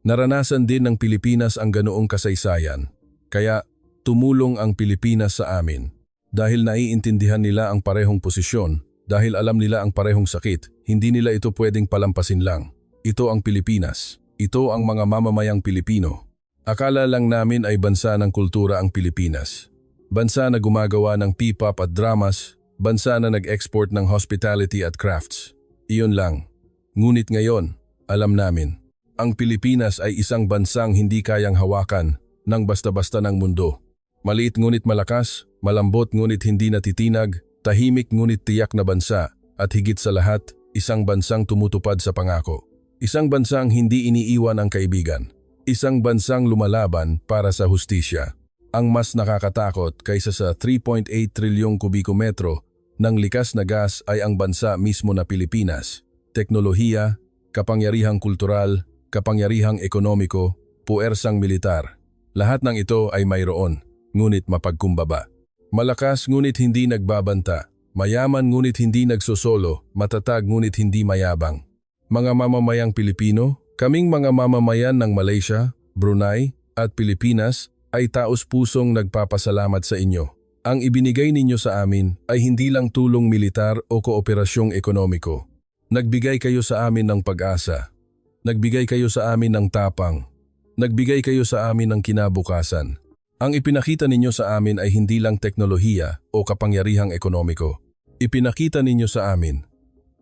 Naranasan din ng Pilipinas ang ganoong kasaysayan, kaya tumulong ang Pilipinas sa amin. Dahil naiintindihan nila ang parehong posisyon, dahil alam nila ang parehong sakit, hindi nila ito pwedeng palampasin lang. Ito ang Pilipinas. Ito ang mga mamamayang Pilipino. Akala lang namin ay bansa ng kultura ang Pilipinas. Bansa na gumagawa ng P-pop at dramas, bansa na nag-export ng hospitality at crafts. Iyon lang. Ngunit ngayon, alam namin, ang Pilipinas ay isang bansang hindi kayang hawakan ng basta-basta ng mundo. Maliit ngunit malakas, malambot ngunit hindi natitinag, tahimik ngunit tiyak na bansa, at higit sa lahat, isang bansang tumutupad sa pangako. Isang bansang hindi iniiwan ang kaibigan. Isang bansang lumalaban para sa hustisya. Ang mas nakakatakot kaysa sa 3.8 trilyong kubikometro ng likas na gas ay ang bansa mismo na Pilipinas. Teknolohiya, kapangyarihang kultural, kapangyarihang ekonomiko, puwersang militar. Lahat ng ito ay mayroon, ngunit mapagkumbaba. Malakas ngunit hindi nagbabanta. Mayaman ngunit hindi nagsosolo, matatag ngunit hindi mayabang. Mga mamamayang Pilipino, kaming mga mamamayan ng Malaysia, Brunei at Pilipinas ay taos-pusong nagpapasalamat sa inyo. Ang ibinigay ninyo sa amin ay hindi lang tulong militar o kooperasyong ekonomiko. Nagbigay kayo sa amin ng pag-asa. Nagbigay kayo sa amin ng tapang. Nagbigay kayo sa amin ng kinabukasan. Ang ipinakita ninyo sa amin ay hindi lang teknolohiya o kapangyarihang ekonomiko. Ipinakita ninyo sa amin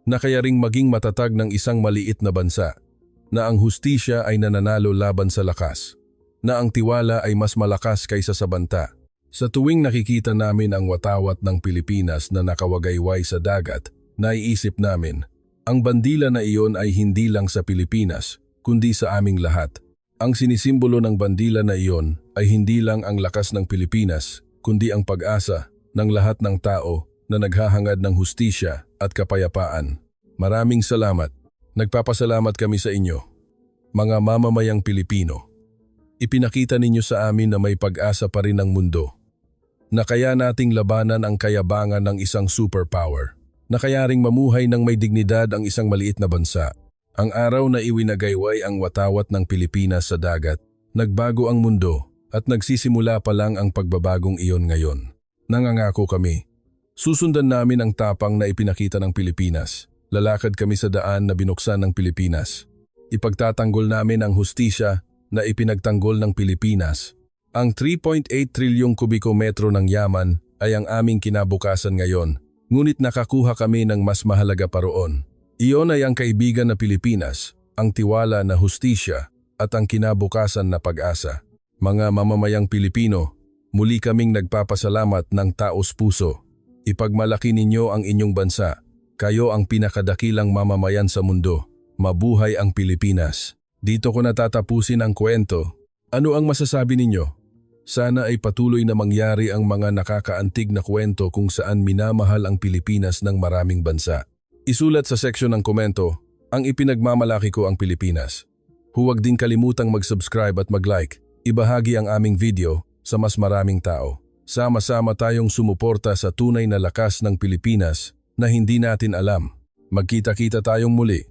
na kaya ring maging matatag ng isang maliit na bansa, na ang hustisya ay nananalo laban sa lakas, na ang tiwala ay mas malakas kaysa sa banta. Sa tuwing nakikita namin ang watawat ng Pilipinas na nakawagayway sa dagat, naiisip namin, ang bandila na iyon ay hindi lang sa Pilipinas, kundi sa aming lahat. Ang sinisimbolo ng bandila na iyon ay hindi lang ang lakas ng Pilipinas, kundi ang pag-asa ng lahat ng tao na naghahangad ng hustisya at kapayapaan. Maraming salamat. Nagpapasalamat kami sa inyo, mga mamamayang Pilipino. Ipinakita ninyo sa amin na may pag-asa pa rin ang mundo, na kaya nating labanan ang kayabangan ng isang superpower, na kaya ring mamuhay ng may dignidad ang isang maliit na bansa. Ang araw na iwinagayway ang watawat ng Pilipinas sa dagat, nagbago ang mundo at nagsisimula pa lang ang pagbabagong iyon ngayon. Nangangako kami. Susundan namin ang tapang na ipinakita ng Pilipinas. Lalakad kami sa daan na binuksan ng Pilipinas. Ipagtatanggol namin ang hustisya na ipinagtanggol ng Pilipinas. Ang 3.8 trilyong kubikometro ng yaman ay ang aming kinabukasan ngayon, ngunit nakakuha kami ng mas mahalaga pa roon. Iyon ay ang kaibigan na Pilipinas, ang tiwala na hustisya at ang kinabukasan na pag-asa. Mga mamamayang Pilipino, muli kaming nagpapasalamat ng taos puso. Ipagmalaki ninyo ang inyong bansa. Kayo ang pinakadakilang mamamayan sa mundo. Mabuhay ang Pilipinas. Dito ko natatapusin ang kwento. Ano ang masasabi ninyo? Sana ay patuloy na mangyari ang mga nakakaantig na kwento kung saan minamahal ang Pilipinas ng maraming bansa. Isulat sa seksyon ng komento, ang ipinagmamalaki ko ang Pilipinas. Huwag din kalimutang mag-subscribe at mag-like. Ibahagi ang aming video sa mas maraming tao. Sama-sama tayong sumuporta sa tunay na lakas ng Pilipinas na hindi natin alam. Magkita-kita tayong muli.